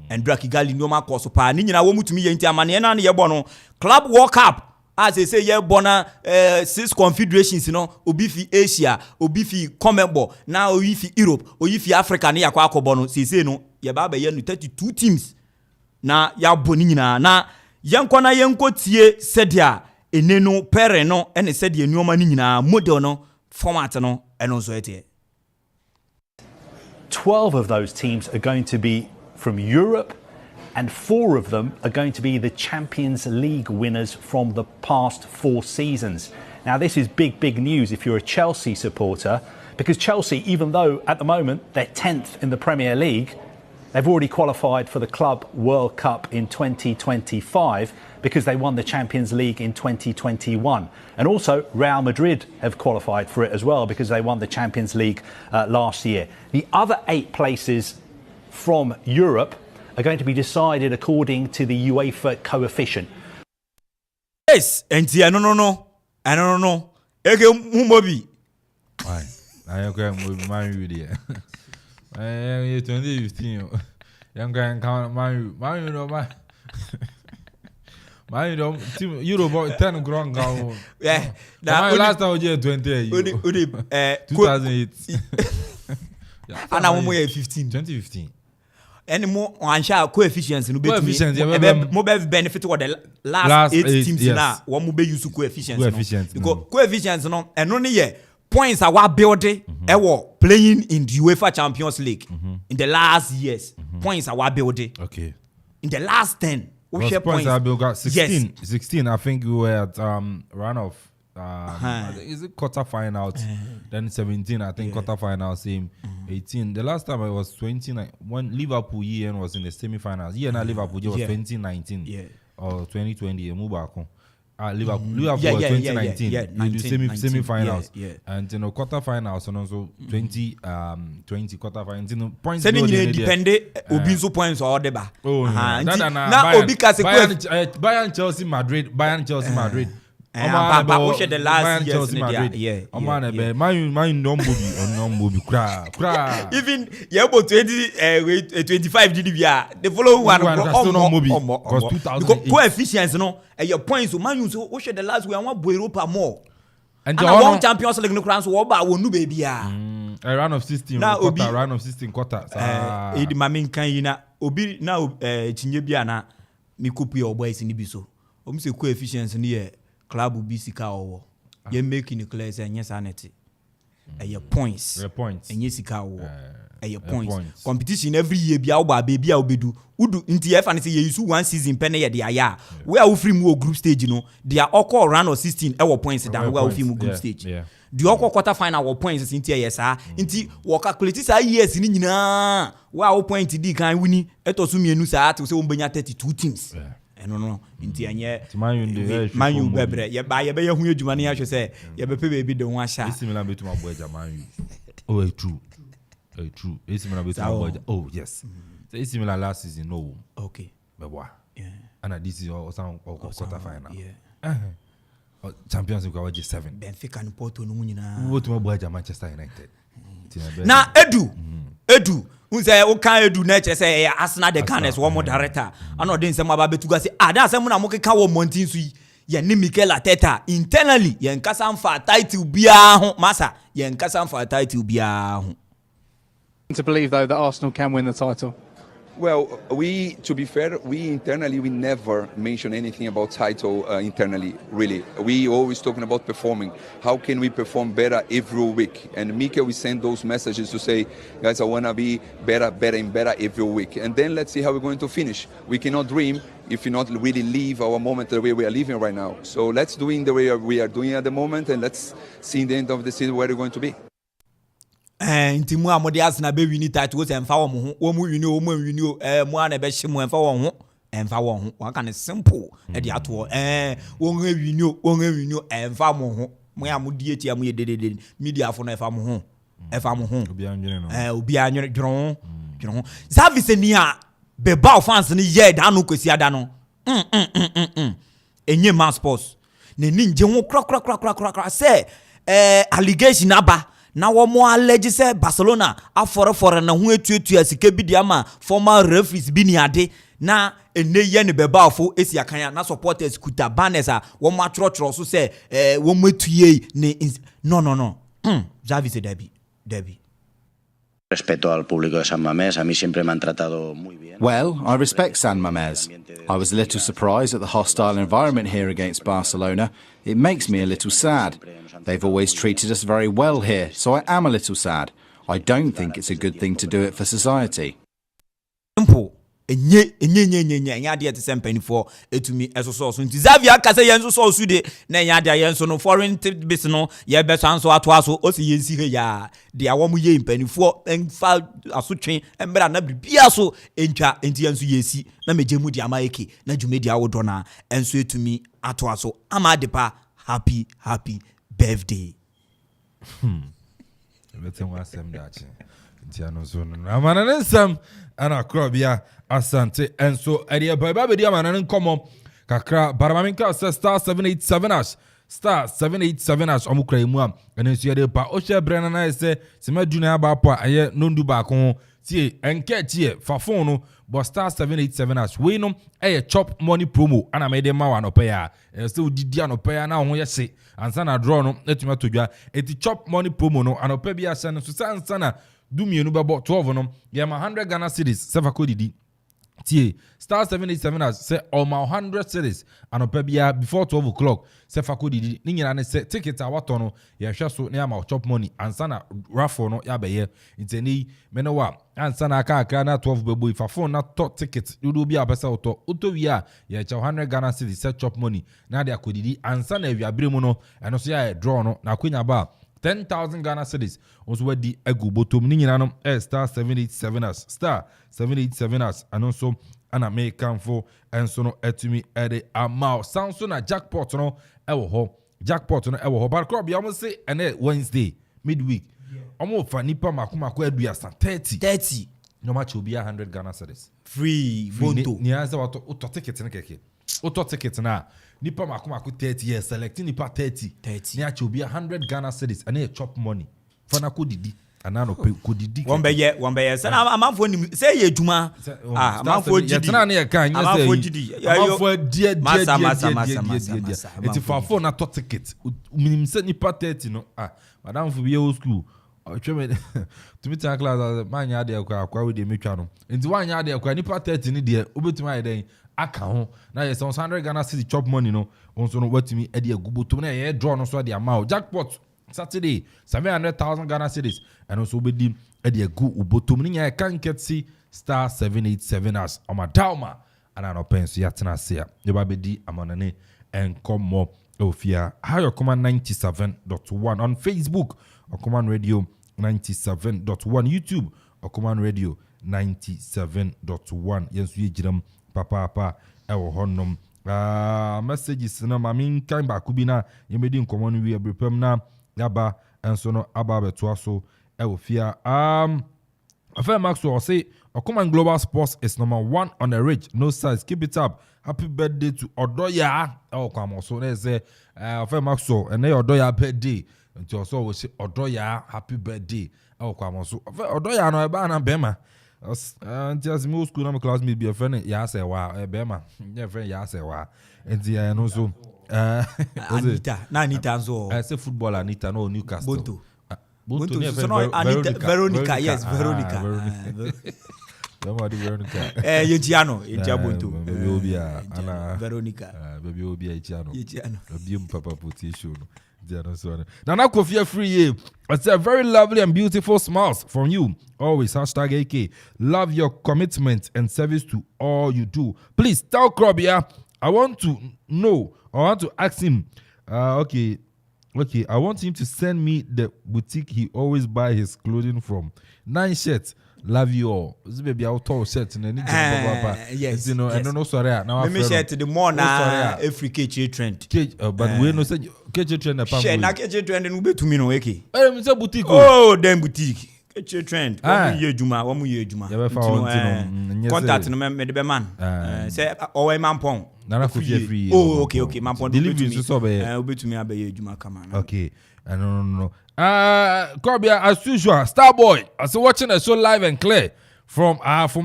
endra Kigali no ma koso pa ni nyina wo mutumi ye nti amane na ye bo no Club World Cup as they say ye bona 6 confederations no obi fi Asia obi fi CONMEBOL na obi fi Europe obi fi Africa na yakwa akobo no say no ye ba ye no 32 teams na ya boni nyina na yenko na yenko tie sedia enenu pere no ene sedia nuoma ni nyina model no format no eno so etie 12 of those teams are going to be from Europe and 4 of them are going to be the Champions League winners from the past 4 seasons. Now this is big news if you're a Chelsea supporter, because Chelsea, even though at the moment they're 10th in the Premier League, they've already qualified for the Club World Cup in 2025 because they won the Champions League in 2021. And also Real Madrid have qualified for it as well because they won the Champions League last year. The other 8 places from Europe are going to be decided according to the UEFA coefficient. Yes, and no. Ege mumobi. Why? I am going with my video. I am 2015. Young guy count my no my. My team Euro 10 grand goal. Yeah. Now last time we 20. 2008. And I'm 2015. Any more on share coefficients no bet mo benefit what the last 8 teams na one mo be use coefficients because coefficients no eno ne ye points are what build playing in the UEFA Champions League in the last years points are what build okay in the last 10 we share points are built 16 yes. 16 I think we were at run of is it quarter final then 17 I think quarter final same 18 the last time I was 29 when Liverpool year was in the semi-finals now Liverpool was 2019 or 2020 move back Liverpool was 2019 you do semi-finals and you know quarter finals and also 20 quarter finals you know points depende obi so points or deba na obi ka se Bayern Chelsea Madrid Papa push the last years man don't move cry even you about 25 did the following one because coefficients no your points so man you so push the last we want Europa more and one Champions League no crown so what ba wonu baby a round of 16 quarter round of 16 quarter edi mamin kan yi na obi na chinye bia na mi copy your boys ni bi so o mi say coefficients ni club will be sika owo ye making clear say anya sanity your points anya sika owo your points competition every year bia wo ba baby a obedu udu nti e fa ne say ye use one season pen ye de aya we are free mu group stage no they are all round of 16 e points down we are free mu group stage the all quarter final wo points nti ye sa nti wo calculate sa years ni nyina we are point di kan wini etosu mienu sa ate say wo benya 32 teams no nti anye manyu bebre ye ba ye be ye hu adwuma ne ya hwe se ye be pe bebi de ho ahya similar betu mabo aja manyu oh true similar betu mabo aja oh yes so similar last season no okay bebo and this is also quarter final Champions League was 7 Benfica no Porto no nyina wo tu mabo aja Manchester United na edu unse o kan edu na che say Arsenal the Gunners wo mo director ana odin se maba betuga say da se mu na mo keka wo montin su ye ni Mikel Arteta internally ye nkasa mfa title bia ho masa ye nkasa mfa title bia ho. To believe though that Arsenal can win the title. Well, to be fair, we internally, we never mention anything about title internally, really. We always talking about performing. How can we perform better every week? And Mikel, we send those messages to say, guys, I want to be better every week. And then let's see how we're going to finish. We cannot dream if we not really live our moment the way we are living right now. So let's do it the way we are doing at the moment, and let's see in the end of the season where we're going to be. Nti mu amode Arsenal be win title se emfa wo ho wo mu win o mu win o mu ana be hye mu emfa wo ho emfa wo ho one kind simple e dey ato wo won win o emfa mo ho mo ya mo die tia mo ye de media fo no efa mo ho obi anwene dron service ni a beba fans ni ye da no kwesi ada no enye man sports ne ni nje ho kra say allegation aba na wo mo allege say Barcelona afore na ho etuetu asika bi dia ma former referees bi ni ade na ene ye ne beba fo esi akanya na supporters kuta banners a wo mo atro so say wo mo etuye ne no Javi se Debbie. Respeto al público de San Mamés, a mí siempre me han tratado muy bien. Well, I respect San Mamés. I was a little surprised at the hostile environment here against Barcelona. It makes me a little sad. They've always treated us very well here, so I am a little sad. I don't think it's a good thing to do it for society. Enye ade te sempen for etumi eso so nti Xavier kase yenso so su de na nya ade yenso no foreign base no ye be sanso ato aso o se yensi he ya de awom ye mpanifo enfa asotwe embra na bibia so entwa enti yenso yesi na mejemu de amaeke na dwumedi awodo na enso etumi ato aso ama depa happy birthday. Everything was same that. Tiano so no amana nsam ana krobia asante enso ade baba be dia manan komo kakra baramaminka star 787 star 787 omukra emu am enso ade pa o hye brena na ese semaduna aba po aye nondu ba ko tie enke tie fa phone no but star 787 we no chop money promo ana me de ma wa no pa ya so didi anopa ya na ho ye se ansa na draw no etuma todwa eti chop money promo no anopa bia se no so sansa na dumienu bebo 12 no ye ma 100 Ghana cedis sefa ko didi tie star 787 as say all my 100 cedis anopa bia before 12 o'clock sefa ko didi ni nyina ne se ticket awato no ye hwe so na ma chop money ansa na raffle no ya be ye inteni me no wa ansa na aka na 12 bebo ifa phone na top ticket you bi abesa oto wi a ye cha 100 Ghana cedis set chop money na de akodidi ansa na awiabre mu no eno so ya draw no na kwenya ba 10,000 Ghana cedis. Also, where the ego bottom ninyanum star 787 as star 787 as and also an American for and so no etumi ede amount. Sounds so na jackpot no ewo jackpot no ewo but crop almost say and Wednesday midweek. Almost for nipa makuma ko edu asa 30. No match will be 100 Ghana cedis. Free bonto. Ni anza wato auto ticket na keke. Auto ticket na nipa makuma ko 30 years selecting nipa 30 ni acho be 100 Ghana cedis and a chop money for na ko didi anano ko didi wombe say na amanfo ni say ye djuma amanfo didi yetna na ye kan nya say amanfo didi amanfo die masa eti for phone na to ticket minim say nipa 30 no madam fo be old school tweme to meet class man ya de akwa we de metwa no enti wan ya de akwa nipa 30 ni de obetuma ye den aka ho na yes 100 Ghana city chop money no onso no watimi e de agubotom na ye draw no so de amount jackpot Saturday 700,000 Ghana cedis and also be e de agu ubotom ni nya kan ketsi star 787 as omadalma ana no penso yatena se ye ba bedi amanane enkomo ofia hayo Okoman 97.1 on Facebook Okoman Radio 97.1 YouTube Okoman Radio 97.1 yensu ye jiram papa ewo honnom messages na mami kan ba kubina yemedi nkomo no wi abrepam na yaba enso no aba beto aso ewo fia Affair Maxwell say Okoman Global Sports is number 1 on the ridge, no size, keep it up. Happy birthday to Odoya Okoman. So they say Affair Maxwell and they Odoya birthday until also we say Odoya happy birthday Okoman. So Odoya no eba na bema just me school na class me be a friend ya say wa bema ya friend ya say wa enti ya no so Anita so I say football Anita no Newcastle Bonto Veronica yes Veronica Veronica Yejiano Bonto baby ana Veronica baby obi Yejiano obi papa put show no Nana Akuffo free. It's a very lovely and beautiful smiles from you. Always #AK. Love your commitment and service to all you do. Please tell Krobia, I want to know, I want to ask him, okay, Okay, I want him to send me the boutique he always buy his clothing from. 9 shirts. Love you all. This baby out tall shirt and any yes. You know, yes. I don't know sorry. Now me shirt the more na every KJ trend. But we no say KJ trend na pa. Share na KJ trend no be to me no weki. Me say boutique. Oh, then boutique. KJ trend. Wo mu ye adwuma. Contact no me de be man. Say o man pon. Nana free. Oh, okay. Man pon delivery so be. Obetumi abaye adwuma kama. Okay. No. Korbia, as usual, Starboy. As watching the show live and clear from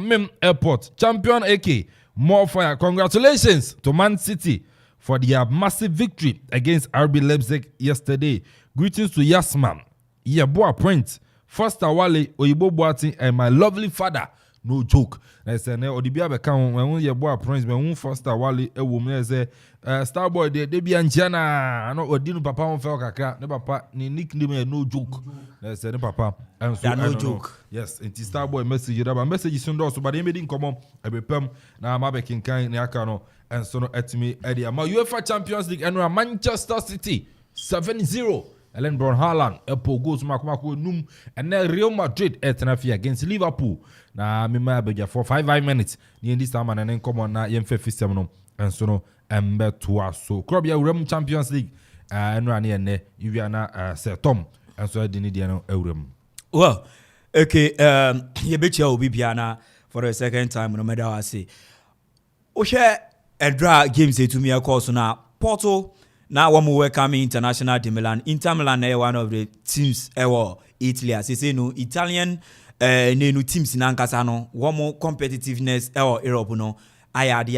Mim Airport. Champion AK, more fire. Congratulations to Man City for their massive victory against RB Leipzig yesterday. Greetings to Yasman, Yeboah Print, Foster Wale, Oyibo Boating, and my lovely father. No joke. I said, "No, Odibia become when you boy Prince, when Foster Wale, a woman say, Starboy, they be Anjana. I know Odinu Papa on fell kakra. Ne Papa, ni nickname no joke. I said, Papa, and so no joke. Yes, it is Starboy message. You have message is so but they made in common. I be pem na ma bekin kind ne akano and so no at me Addi. Ma UEFA Champions League and Manchester City 7-0. Ellen Brown Haaland, Apple goes Makumako Num, and then Real Madrid at Tenafi against Liverpool. Now, I be for 5 minutes. Near this time, and then come on now, Yem Fefi and so no, and bet to us. So, Krobia Rem Champions League, and Rani and Ne, Yuviana, Sir Tom, and so I didn't know Eurem. Well, okay, you bet you will be piano for the second time, no matter what I say. Oshe, a draw game say to me, of course, now, Porto. Now, when we welcome International de Milan. Inter Milan is one of the teams in Italy. As you say, no Italian teams in Ankasano. One more competitiveness Europe no. I had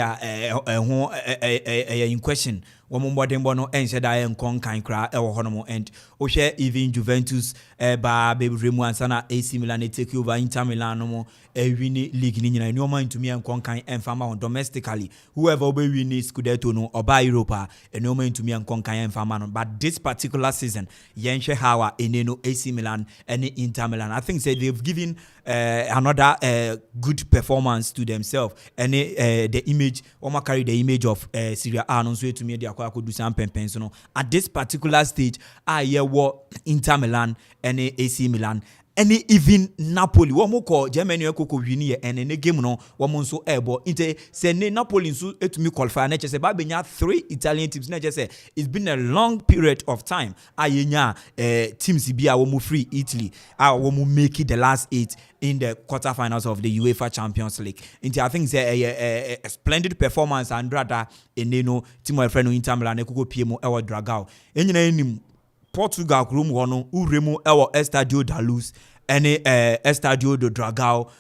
in question. One more than one and said I am conquering cry honomo and Oshe even Juventus baby Remo and Sana AC Milan take over Inter Milan no more winning league in no mind to me and conquering and farmer domestically. Whoever will win is Scudetto no or by Europa and no mind to me and conquering and farmer. But this particular season, Yenshe Hawa in AC Milan and Inter Milan. I think they've given another good performance to themselves and the image Oma carry the image of Serie A no so to me could do some pens at this particular stage. I hear what Inter Milan and AC Milan. Any even Napoli, one more call Germany Coco Vini and any game no one so able into say Napoli so to me qualify and say Babenya 3 Italian teams. Just say it's been a long period of time. Ayenya teams be a free Italy. I will make it the last 8 in the quarterfinals of the UEFA Champions League. Into I think it's a splendid performance and rather in team friend Inter Milan Coco PMO our Dragao. And Portugal room one uremo ewo Estadio da Luz any Estadio do Dragao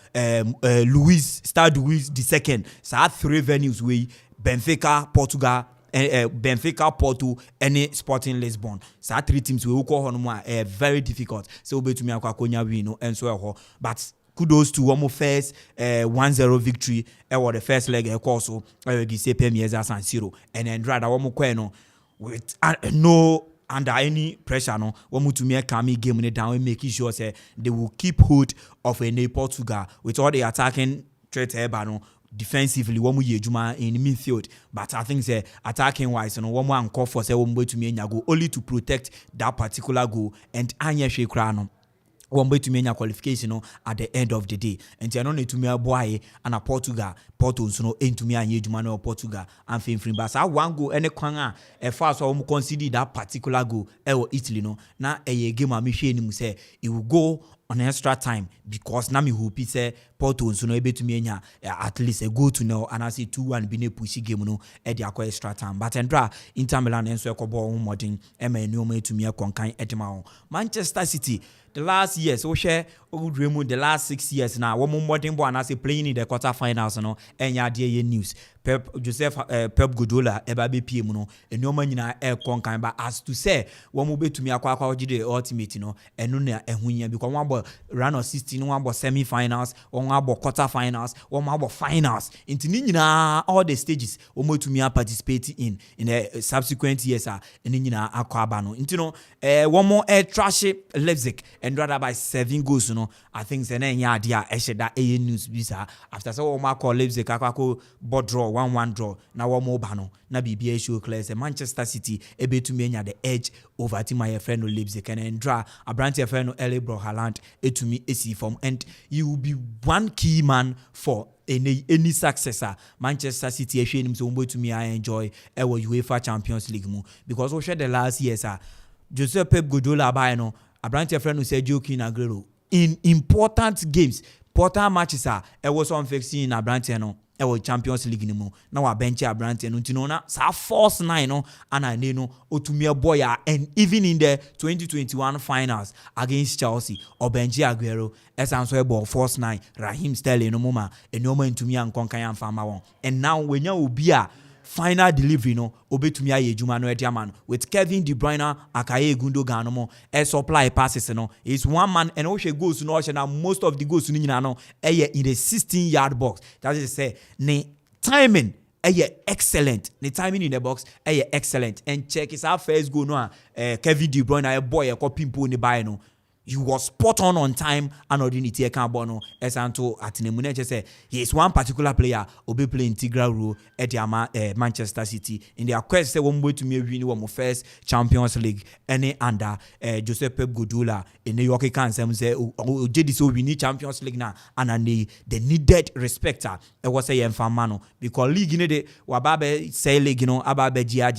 Luis II sa 3 venues we Benfica Portugal Benfica Porto any Sporting Lisbon sa 3 teams we call on very difficult so be to me akwakonya win and so but kudos to one first 1-0 victory the first leg also Giuseppe Meazza San Siro and then rather one more with no under any pressure no one to me coming game down and making sure say they will keep hold of a Portugal with all the attacking threat no defensively one in midfield but I think say attacking wise no one more Akuffo say one to me go only to protect that particular goal and anya shekrano one way to me qualification at the end of the day and I don't need to me a boy and a Porto so into me and Yejumano or Portugal and free but I one go any kwanga a fast or consider that particular goal Italy no na a game I me say it will go on extra time because na me hope say Porto so no able to me at least a go to now and I see 2-1 been a pushy game no at the extra time but Andra Inter Milan and so ball modern no to me a concan etma Manchester City the last years so share the last 6 years now one more modern boy and I say playing in the quarterfinals no and dear news Pep Guardiola ebabe PM no enoma nyina concan but as to say one mo to me akwa the ultimate no eno na ehunya because one ball round of 16 one ball semi-finals one ball quarterfinals one ball finals into nyina all the stages one to me participate in the subsequent years nyina akwaba no into no one more trash Leipzig and rather by 7 goals no I think say na nya ade a ehye da news bisa after say we call Leipzig akako board draw 1-1 draw na we mo ba no na bibia show clear say Manchester City ebetumi enya the edge over team my friend no Leipzig and Endra Abranti friend no Erling Haaland etumi esi form and you will be one key man for any successor Manchester City ehwe nim so mbo to me I enjoy ewo UEFA Champions League mu because we share the last years Joseph Pep Guardiola buy no Abranti friend no Sergio Aguero in important games important matches ewo some fixing in Abranti no ewo Champions League ni mu na wa bench Abranti no ntino na sa force 9 no ana ne no otumi boy and even in the 2021 finals against Chelsea or bench Aguero esanso ball force 9 Raheem Sterling no mama enoma ntumi ankonkan amfama won and now when you obi a final delivery no obetumi aye ejuma no ediaman with Kelvin De Bruyne akaye Gundogan no mo supply passes no is one man and o she goals no na most of the goals ni nyina no in the 16-yard box that is say ne timing excellent the timing in the box excellent and check his first goal no Kelvin De Bruyne boy e ko pimpo ni buy no you was spot on time and ordinity can bono esanto atinemu na say he is one particular player obe play integral role at the Manchester City in their quest say one way to me win one first Champions League any under Joseph Pep Guardiola in New York can say JD so we need Champions League now and the needed respecter e was say enfamano because league ne de wababe say league no ababe gia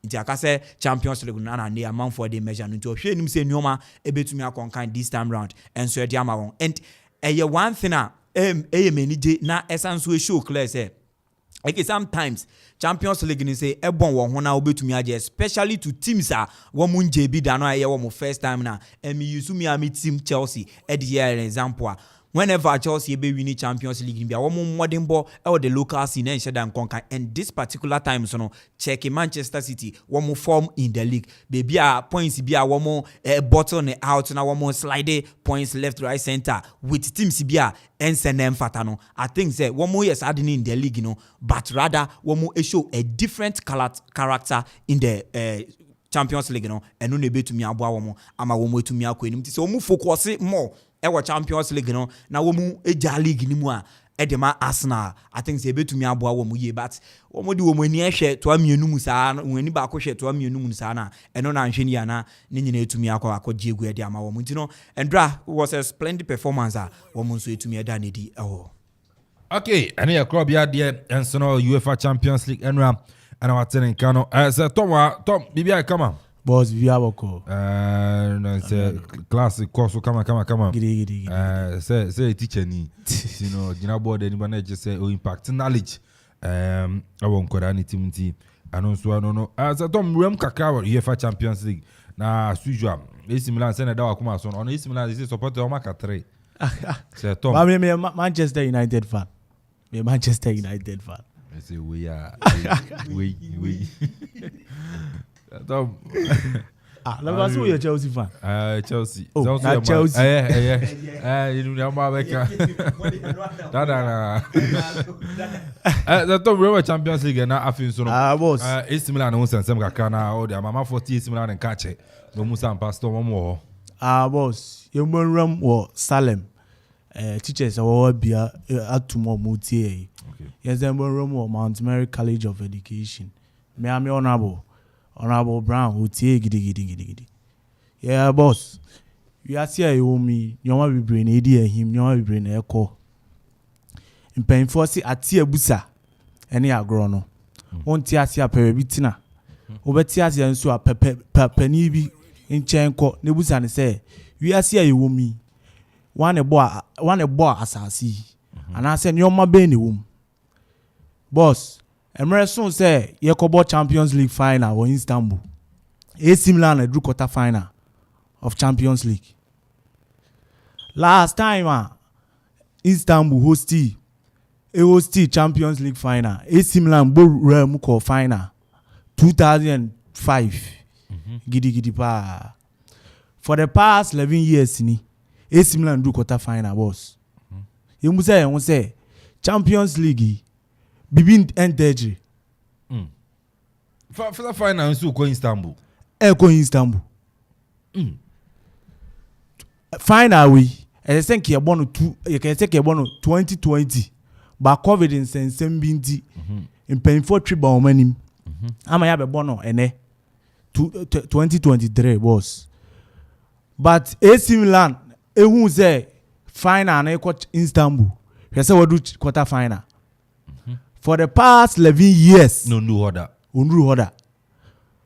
nti akase Champions League na ne Amanfo de measure no nti ohwe nim se nyoma ebetumi akonkan this time round and so de ama won and one thing menije na esanso show clear say okay sometimes Champions League ni say ebon wo ho na obetumi age especially to teams wo mu nje bi da no wo mo first time na emi yusumi ami team Chelsea e de an example whenever Chelsea be winning Champions League be one modern ball or the local scene and share and this particular time so no check Manchester City one more form in the league baby points be one more bottle out na one more slide points left right center with teams be and send them fatano I think say one more years adding in the league but rather one more show a different character in the Champions League and no be to me aboa wo ama wo to me akọ enim so wo focus more Champions League na wo mu eja league ni mu a edema Arsenal I think say betumi aboa wo mu ye but wo mo di wo mu ani ehwe to amienu mu saa wo ani ba ko hwe to amienu mu saa na eno na nhwe ni ana ni nyina etumi akọ jiegu edi ama wo mu ntino Endra was a splendid performance wo mu so etumi eda na di okay ani ya club ya de enso no UEFA Champions League enra ana watene kano so Tom bibia kama boss via boko no say classic course kama gidi say teacher ni you know jina board anybody na just say impact knowledge awon kwara ni team ti anonso no so Tom rem kakra UEFA Champions League na usual AC Milan say na da wakuma so no AC Milan is support o maka 3 say Tom me Manchester United fan I say we are we Tom let's say you're Chelsea fan. Chelsea. Oh, not Chelsea. You know my beka. The Tom River Champions League na afin so no. Boss. AC Milan no sense kakra na o de mama 40 AC Milan nka che. No musa pastor mo. Boss. You monram wo Salem. Teachers wo bia atumo mutie. Okay. Yes, them monram wo Mount Mary College of Education. Me am Honorable Brown utie gidi. Yeah, boss. We are here you me. Nyoma be brain edi him, nyoma be brain eko. Mpemfo si atie busa. Ene agro no. Won ti asia perebitina. Obeti asia nso a pani bi nchen ko ne busa ne say we are here you me. One e bo asasi. Ana say nyoma be ne wom. Boss Emerson say Yekobo Champions League final in Istanbul. AC Milan drew quarter final of Champions League. Last time Istanbul hosted Champions League final. AC Milan bo final 2005. Gidi pa. For the past 11 years AC Milan drew quarter final boss. You say Champions League Bibin Enteji. For the final, so go Istanbul. Go Istanbul. finally I think you born to you can take a born 2020 but COVID in sense in painful trip by many ama ya be born ene 2023 was but AC Milan ehun say final na coach Istanbul you say we do quarter final for the past 11 years no order.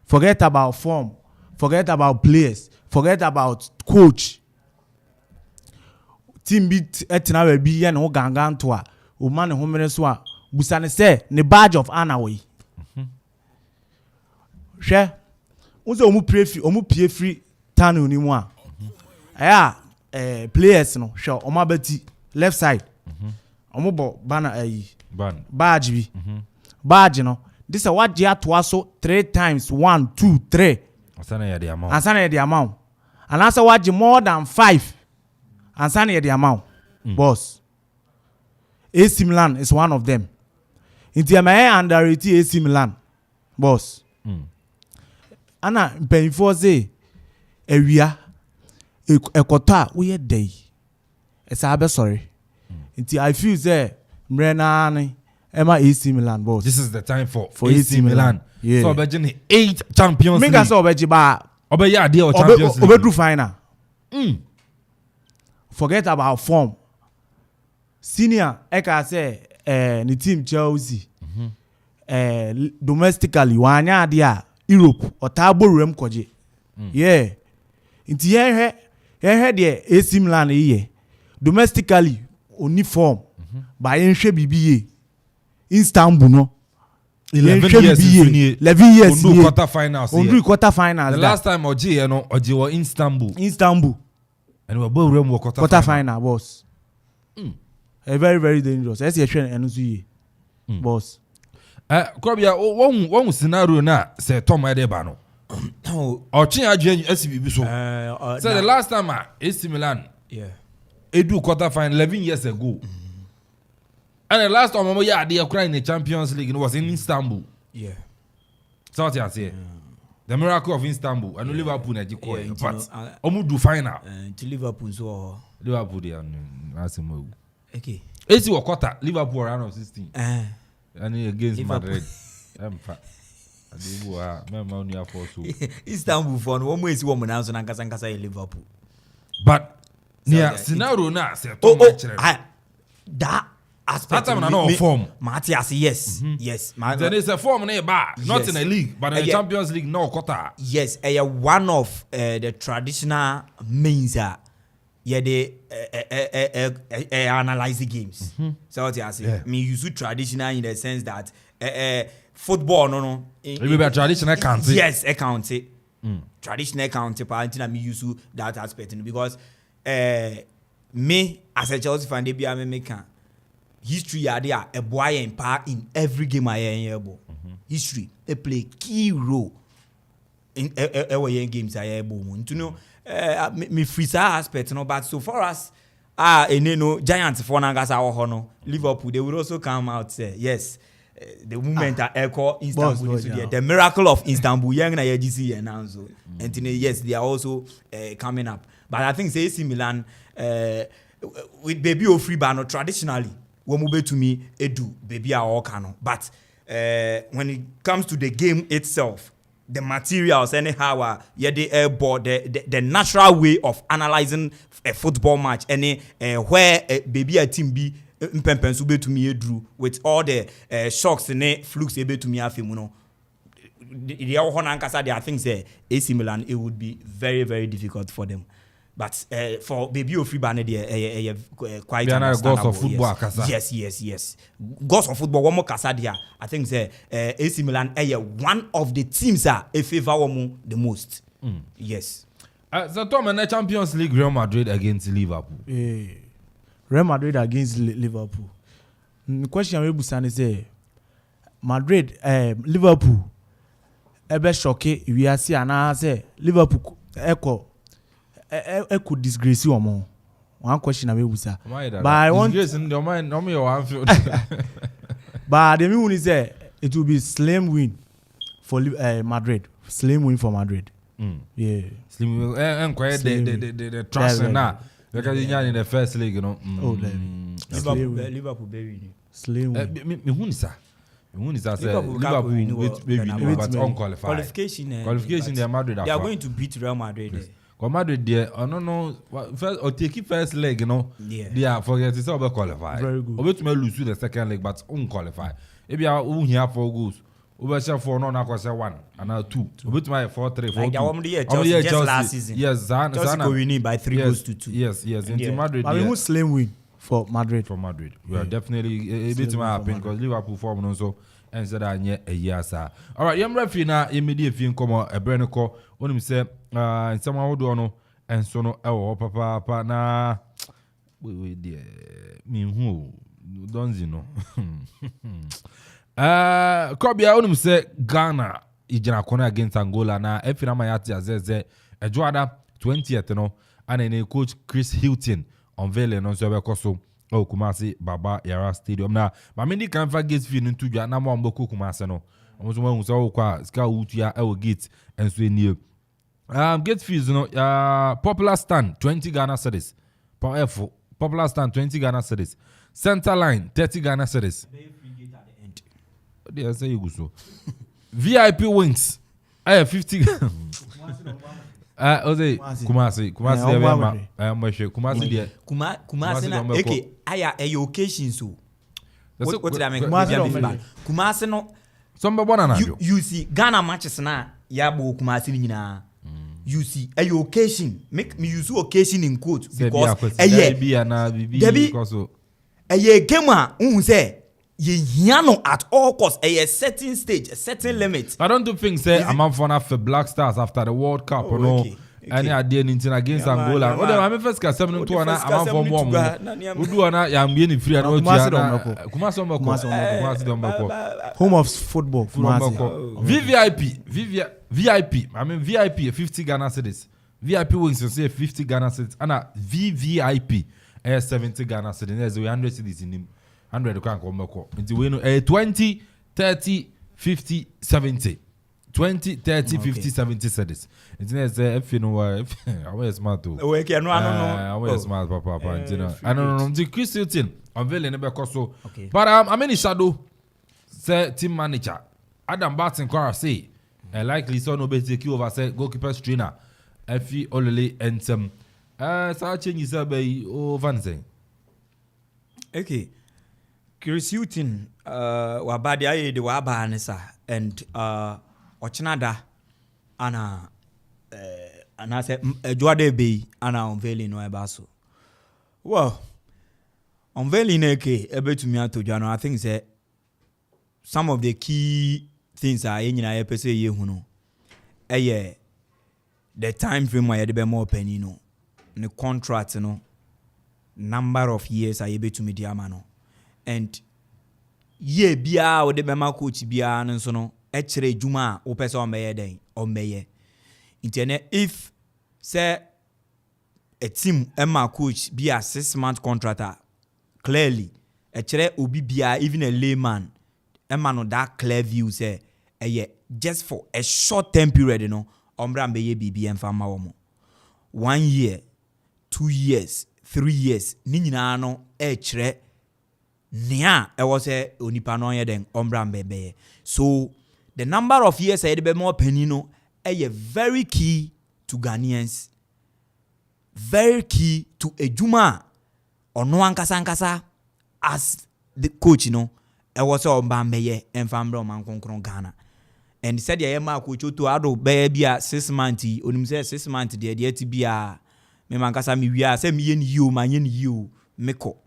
Forget about form, forget about players, forget about coach. Team beat etina we bi ye no gangan to a o man ho mene so a busane say ne badge of honor we. Hwe unse omu pie free town oni mu a. Players no hwe omu abati left side. Omu bo banner badge bi. Badge no this is what you to also 3 times 1 2 3 ansana the amount and answer what you more than 5 ansana the amount boss AC Milan is one of them into my underrated AC Milan boss ana painful say area ekota we dey esa sorry into I feel say mrena Emma AC Milan boss. This is the time for AC Milan. Yeah. So Obejini 8 Champions League. Minga so Obeji ba. Obeya idea of Champions League. Obedu final. Forget about form. Senior eka say ni team Chelsea. Domestically wanya dia Europe otabo rem koje. Yeah. Inti he de AC Milan ye. Domestically oni form. Ba yenhwe bibiye. Istanbul no 11 years on quarter finals. The last time Oji was Istanbul. And we both were quarter final boss. A very very dangerous. That's a trend and boss. Krobia one scenario na say Tom Edeba no. Ochin adwen SBB so. So the last time AC Milan edu quarter final 11 years ago. And the last time they were in the Champions League, it was in Istanbul. Yeah. So what you say? The miracle of Istanbul. And Liverpool na jiko. But omu do final. To Liverpool so. Liverpool they are okay. AC was quarter. Liverpool round of 16. And against Madrid. Istanbul for one way is woman now so nankasa Liverpool. But near scenario na say that aspect that time no form. Matthias, yes. Yes. Then it's a form in a bar, not in a league, but in the Champions League, no quarter. Yes, one of the traditional means they analyze the games. So what I say, I mean, you use traditional in the sense that football, no. It will be a traditional country. Yes, accounting. Traditional county, but I use that aspect because me as a Chelsea fan, they be a maker. History are there a boy and part in every game I able. History they play key role in our games I able. You know, me free aspect, no. But so far as Giants for Nagas our honor, Liverpool they would also come out say yes. The movement that echo Istanbul the miracle of Istanbul young na YGC announced and yes they are also coming up. But I think say AC Milan with baby or free banner traditionally. To me, edu baby are all canon. But when it comes to the game itself, the materials anyhow, the airboard, the natural way of analyzing a football match, any where baby a team be mpempensu to me edu with all the shocks and flukes to me afimuno. The I think say AC Milan it would be very very difficult for them. But for baby or free banner, quite goals of football. Yes. Goals of football. One more Casadia. I think AC Milan one of the teams that favor the most. Yes. So Tom and the Champions League, Real Madrid against Liverpool. Real Madrid against Liverpool. The question we busani say Madrid, Liverpool. Ebe shocky. We are seeing now say Liverpool echo. I could disgrace you more. One question I will say. But I want disgrace in your mind, no me or Anfield. But the mean is it will be slim win for Madrid. Slim win for Madrid. Yeah. Slim and quiet the trust now. Because you in the first league, you know. Liverpool very. Slim. Me who is that? Liverpool with but unqualified. Qualification they are Madrid. They are going to beat Real Madrid. Yes. Madrid there, I don't know. First or take first leg, you know. Yeah. They are forget it's all qualified. Very good. Over to me lose the second leg, but unqualified. If you are here 4 goals, over share 4 no, now 1 and now 2. Over to my 4-3. Like Chelsea just last season. Yes, Chelsea go winning by 3 goals to 2. Yes. Into Madrid. I mean, who's slim win for Madrid? For Madrid, we are definitely a bit more happy because Liverpool form also. And said a year, sir. All right, young referee now immediately come a brand call. When him say, someone would know, and so no, oh, papa, na, we dear, me who don't you know? Kobe, I only say Ghana, Ijana Kona against Angola. Na, if you know my ati azeze, a Joada 20th, no, and then coach Chris Hilton unveiling on Server Koso. Oh, Kumasi Baba Yara Stadium. Now, but many can't forget feeling to you. Now, I'm going to Kumasi. No, I'm going to say, Scout Utia, I will get and so near. Get fees, you know, popular stand 20 Ghana cedis. Popular stand 20 Ghana cedis. Center line 30 Ghana cedis. They say you go so. VIP wings. I have 50. Kumasi na okay aya occasion so what did I mean Kumasi no somebody bona na you see Ghana matches na ya bo Kumasi ni nyina you see a occasion make me use occasion in quote because because game a unhu say ye hiano at all costs a certain stage, a certain limit. I don't think say Amanfo na for Black Stars after the World Cup or no. Any idea anything against Angola. Oh, them I'm first 7-2 na Amanfo mom. Udu ana ya mbie free and Kumasi Dombako. Home of football. VIP. I mean VIP 50 Ghana cedis. VIP wings you say 50 Ghana cedis. Ana VVIP 70 Ghana cedis. There's 100 cedis in him. 100 can come back. It's 20, 30, 50, 70. 20, 30, 50, 70 cedis. It's if you know I was smart too. Okay, no. I was smart, papa. I don't know. The Chris Hilton unveiling the back so. But I'm in shadow. Say team manager Adam Barton Kora say likely so no be take over say goalkeeper trainer Efi Olele and some so change say Van saying. Okay. Chris Hilton wabadi aye de waba anesa and ochinada ana say Joade be ana unveiling no ebaso. Well, unveiling eke ebetumi atodwa no I think say some of the key things are in your pese ye huno. The time frame where you be more penny no. The contract no. Number of years are able to media mano. And ye bia o de bema coach bia no so no echere juma o pese on meye den on meye. Internet if say a team Emma coach be a 6-month contractor clearly echere obi bia even a layman Emma no that clear view say just for a short term period you know ombra mbeye bibi en fama wo mo 1 year 2 years 3 years ni nyina no echere nia e was say onipa no ye den ombra mbebe so the number of years I be more penino very key to Ghanaians, very key to ejuma ono ankasa as the coach you know I was all bambeye and family man konkron Ghana and said ya ma coach to ado be a 6 months onim say 6 months de ti bia me mankasa me wia say me yen you man yen you meko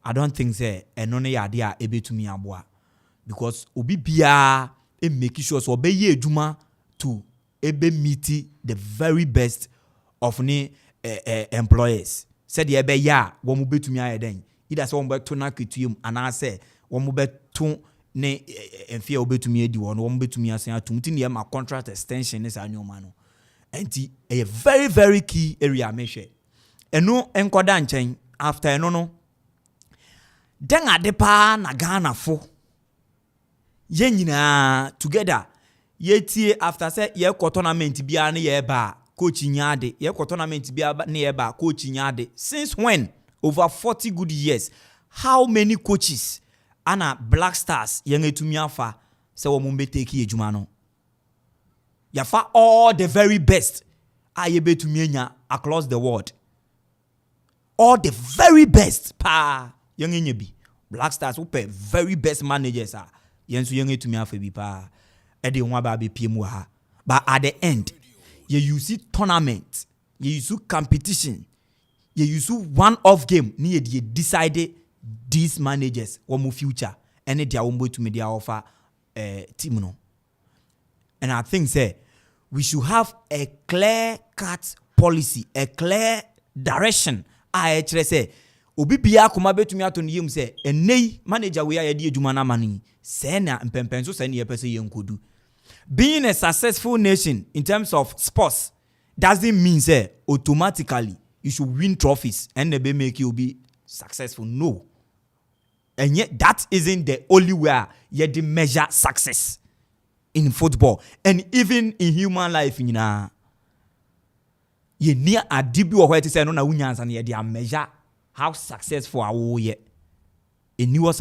I don't think say eno ne yade a ebetumi aboa because obi bia e make sure so be ye ejuma to ebe meet the very best of ni employers said ye be ya wo mu betumi aye den either say wo be to na ketuem ana say wo mu be to ne enfia obetumi edi wo no wo mu betumi asen atum ti ne ma contract extension ne sa nyoma no enti a very very key area me hwe eno enkoda nchen after eno no den ade pa na Ghana fo ye nyina together Yetie after say ye ko tournament bia na ye ba coach nyade ye ko tournament bia na ye ba coach nyade. Since when? Over 40 good years. How many coaches ana Black Stars yen etumi afa say wo mbe take ejuma no? Yafa all the very best aye betumi enya across the world. All the very best pa yen enye bi. Black Stars who pay very best managers are yen so yen etumi afa bi pa. Ede won ba be piem ha. But at the end, you use tournament, you use competition, you use one-off game, ni ye decide these managers womu future and they are to media offer team no. And I think say we should have a clear-cut policy, a clear direction. I say obi bia kuma betumi atoni yem say enei manager we ya de adwuma na mani say na mpempenso say na yepese yenkodu. Being a successful nation in terms of sports doesn't mean say automatically you should win trophies and they make you be successful. No. And yet that isn't the only way you measure success in football and even in human life. You know, you near a deep or where to say no na unyans and you measure how successful are we in you was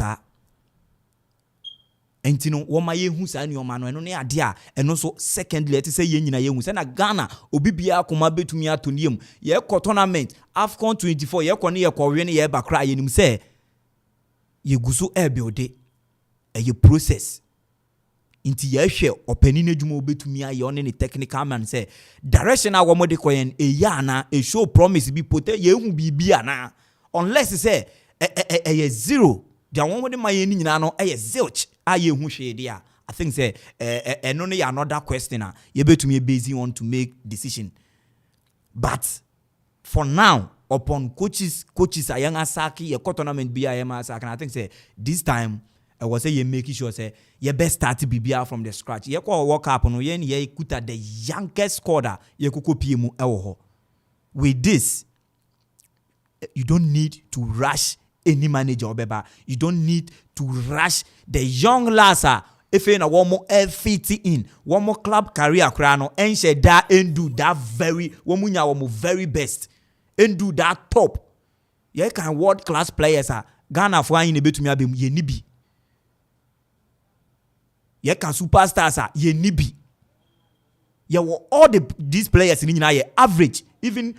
entino wo ma ye hu sa ni o ma no eno ne ade a eno so secondly let say ye nyina ye hu say na Ghana obi bia akoma betumi atoniem ye ko tournament AFCON 24 ye ko ne ye ko we ne ye ba kra ye nim say ye guso e build e ye process inti ye hwe opani na dwuma obetumi aye on ne technical man say direction a wo mo de koyen e ya na e show promise bi pote ye hu bibia na unless say e zero the one with my ni nyina no e zilch aye hu hwe dia. I think say eno ne another question you betumi basing on to make decision. But for now upon coaches ayan asaki ye tournament bia ye ma asaki, I think say this time I was say you making sure say you best start bibia from the scratch. Ye ko work up no ye ye kuta the youngest scorer ye kokopie mu e wo ho. With this you don't need to rush any manager obeba. You don't need to rush the young lads if you know one more fit in one more club career crano and share that and do that very one very best and do that top. You can world class players Ghana for in a bit to me abim ye nibi. You can superstars ye nibi. You all these players in average. Even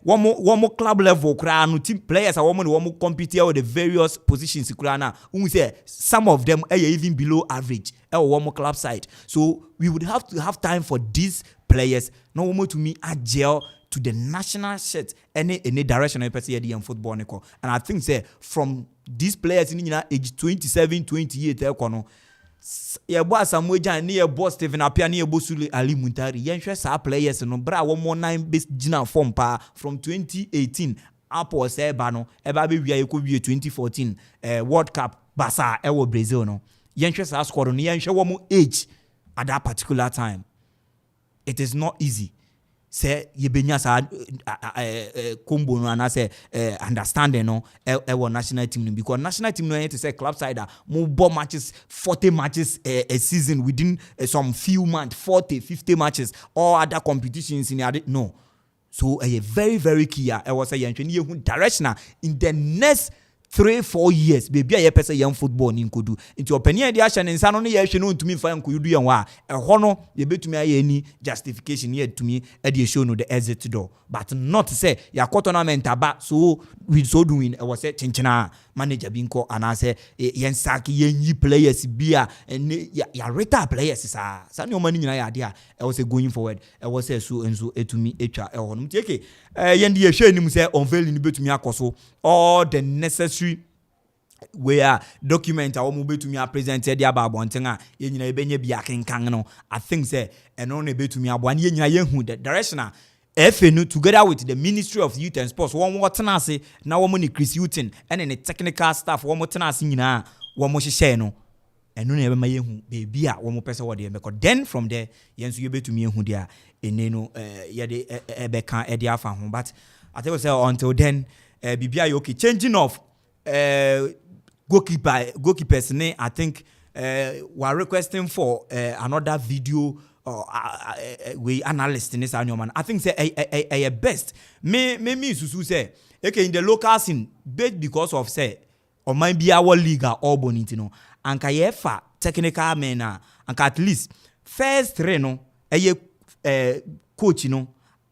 one more club level team players are one more compete with the various positions say some of them are even below average one more club side. So we would have to have time for these players no more to me agile to the national set any direction in football. And I think say from these players in age 27 28 ye boss Samuel ni ye boss Steven Apia ni ye bosule Ali Muntari ye hwe sa players no bra wo mo 9 base gina form pa from 2018 Amponsah eba no eba be wia ye ko wie 2014 World Cup basa e wo Brazil no ye hwe sa squad no ye hwe wo mo age at that particular time. It is not easy say ye benya sa combo no ana say understanding no e national team no, because national team no to say club side mo ball matches 40 matches a season within some few months 40 50 matches all other competitions in no. So very very key I was say yen direction in the next 3-4 years baby a person young football ni nkodu nti opani ade ahye ne nsa no ye hwe no ntumi fa nkoyudu yen wa ho no ye betumi aye ni justification ye tumi ade show no the exit door, but not say ya tournament aba so we so doing was say chinchina manager bi nko ana say yen saki yen yi players bia ya retire players sa ne o mani nyina ya ade a was say going forward was say so enzo etumi etwa ho no mtieke yen de ye hwe nim say unveil ni betumi akoso all the necessary where document our move to me presented ya ba bontenga ye nyina ebenye bia kenkan no. I think say eno na be to me abwan ye nyina ye hu the direction FNU together with the Ministry of Youth and Sports one more tenase na wo mo ni Chris Hutton and the technical staff one more tenase nyina wo mo hye no eno na ebe ma ye hu baby a wo mo pese wo de because then from there yenso ye be to me hu dia ene no ye de ebe kan e de afa ho. But I think say until then bibia okay changing of goalkeepers ne I think were requesting for another video we analyst in this annual man. I think say a best. Me susu say okay in the local scene, but because of say or might be our league or bonitino. Anka yefa technical mena. Anka at least first reno coach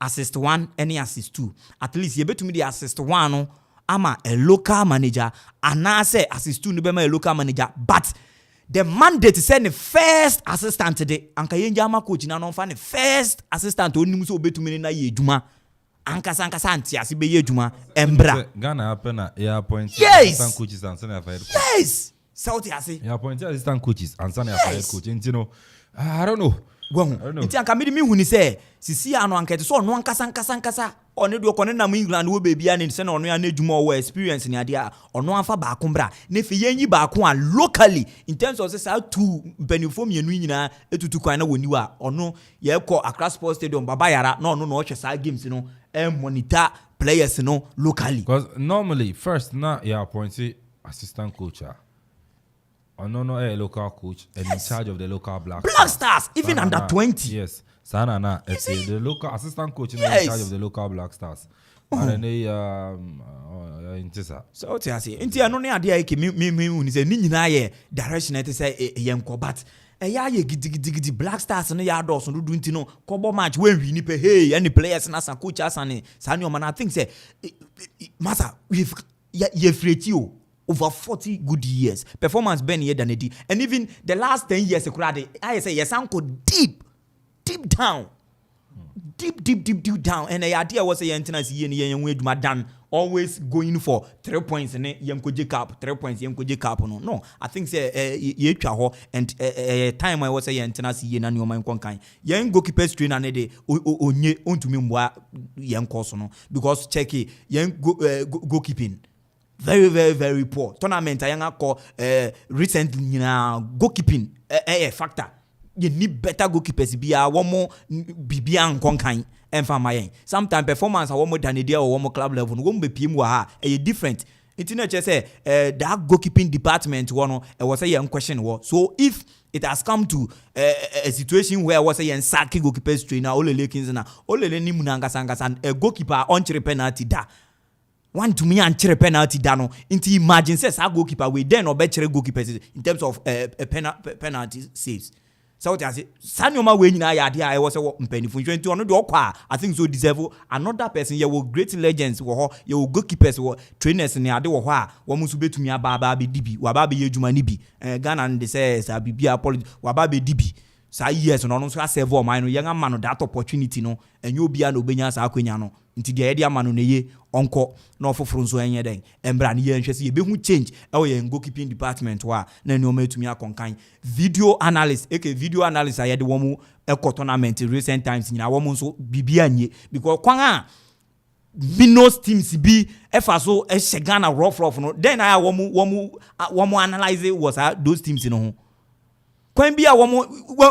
assist 1 any assist 2. At least you bet to me the assist 1 no ama a local manager and I say assist 2 no be a local manager, but the mandate to send the first assistant today. Anka yenjama coach na non fan the first assistant oni so betu me na ye juma. Anka anti asibe ye juma embra. Ghana happen at appoint assistant coaches and senior head coach. Yes. Sauti asi. You appoint assistant coaches and senior head coach. And you know, I don't know. Nti anka me huni say sisi ano ankete so no ankasa one do kone na England wo baby an se na ono ya na adwuma wo experience ni ade a ono afa ba akombra na fe yanyi ba akon a locally in terms of say two benefom yenu nyina etutu kwan na woni wa ono ye ko Accra Sports Stadium baba yara na ono no hwe sa games no monitor players no locally, because normally first na you appoint assistant coach no a local coach and in charge of the local Black Stars, even under 20. Yes. Sana it's the local assistant coach in charge of the local Black Stars. And then so what I say, inti ano ne ade ake me say ni nyina ye direction et say yenko, but ya ye gidi Black Stars no ya do so do nti no kobo match when we ni pe hey any players na san coach asane sani o man I think say masa we ye freti o over 40 good years. Performance been here than Addi. And even the last 10 years, I say yes, uncle deep down. Deep down. And the idea was a young done always going for 3 points and Yamko Cup, 3 points, Yamko Cup. No, I think say ye and time I was a antennas yen and your mind conkai. Young goalkeepers train and a day onye unto me young course because check it young goalkeeping. Very poor. Tournament I call recently goalkeeping a factor. You need better goalkeepers be a one more BBN conkai and famayen. Sometimes performance a one more than a day or one more club level won't be PM a different. Internet just say that goalkeeping department one was a young question war. So if it has come to a situation where was a young saki goalkeepers trainer all the Lakins and all the Nimunanga and a goalkeeper on penalty da. One to me and chere penalty dano into imagine says our goalkeeper we then or better goalkeepers in terms of penalty saves. So what I say, Sanyoma way in I was a penny for 20 do I think so deserve another person. You will great legends were your goalkeepers were trainers in the other one must be to me about DB, Wababi Jumanibi, Ghana and the says I be apology, Wababi DB. Sa years no so serve o man no young man that opportunity no enyo bia no benya sa akwanya no nti de ede amano ne ye onko na ofoforo nso enye den embra ne ye nhwese ye behu change e wo ye goalkeeping department wa na ne o matumi akonkan video analyst video analyst ayede wo mu e tournament recent times nyina wo mu nso bibia nye because kwan a Minos teams be efaso e shegana rough no then I wo mu analyze was those teams no Kwen bia womo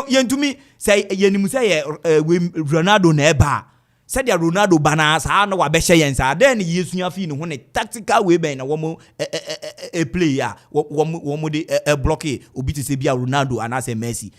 yentumi say yenimu say Ronaldo na eba said ya Ronaldo bana sa na wa behye yen sa then yesua fi ne ho ne tactical way ben na womo player womo de block obi ti say bia Ronaldo and as Messi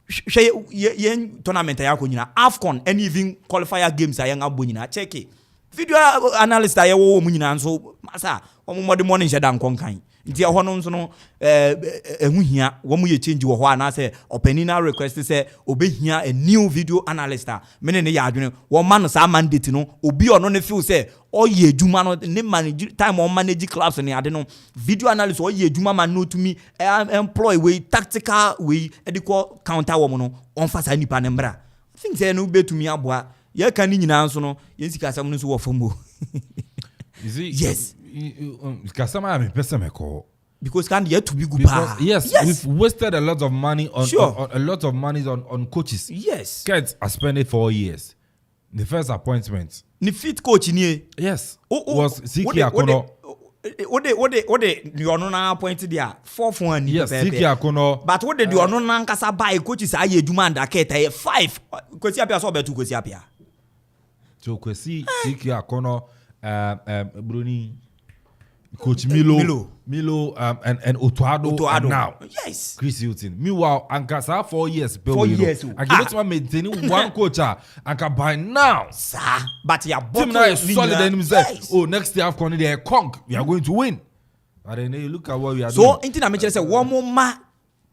hwe yen tournament ya ko nyina AFCON and even qualifier games ayen abo nyina check it video analyst aye wo mu nyina nso masa womo mode morning shedan konkan nti ahono nso no ehuhia wo mu ye change wo ho ana say openina request say obehia a new video analyst mene ne ya adwene wo ma no sa mandate no obi ono ne feel say oye adwuma no ne manage time on manage clubs ne ade no video analyst oye adwuma man no to me employ way tactical way ediko counter wo no on fasa nipa ne mbra think say no betumi aboa ye kan ni nyina nso no ye sika asam no so wo fomo yes Kasama me pesa me ko because can yet to be good. Yes, we've wasted a lot of money on, on coaches. Yes, kids are spending 4 years. The first appointment, the fit coach in yes, was Siki Akono. What they you are not appointed there 4-1. Yes, Siki Akono. But what they do are not Nankasa buy coaches aye demand aketa 5 kwesi apia so betu kwesi apia. So kwesi Siki Akono Bruni Coach Milo, and Otuado, and now yes, Chris Hilton. Meanwhile, Ankasa 4 years. 4 years. I get to maintaining one coach. Anka by now, sir. But your team now is solid. And himself. Oh, next year Afcon they are conk. We are going to win. But then you look at what we are doing. So, international say one more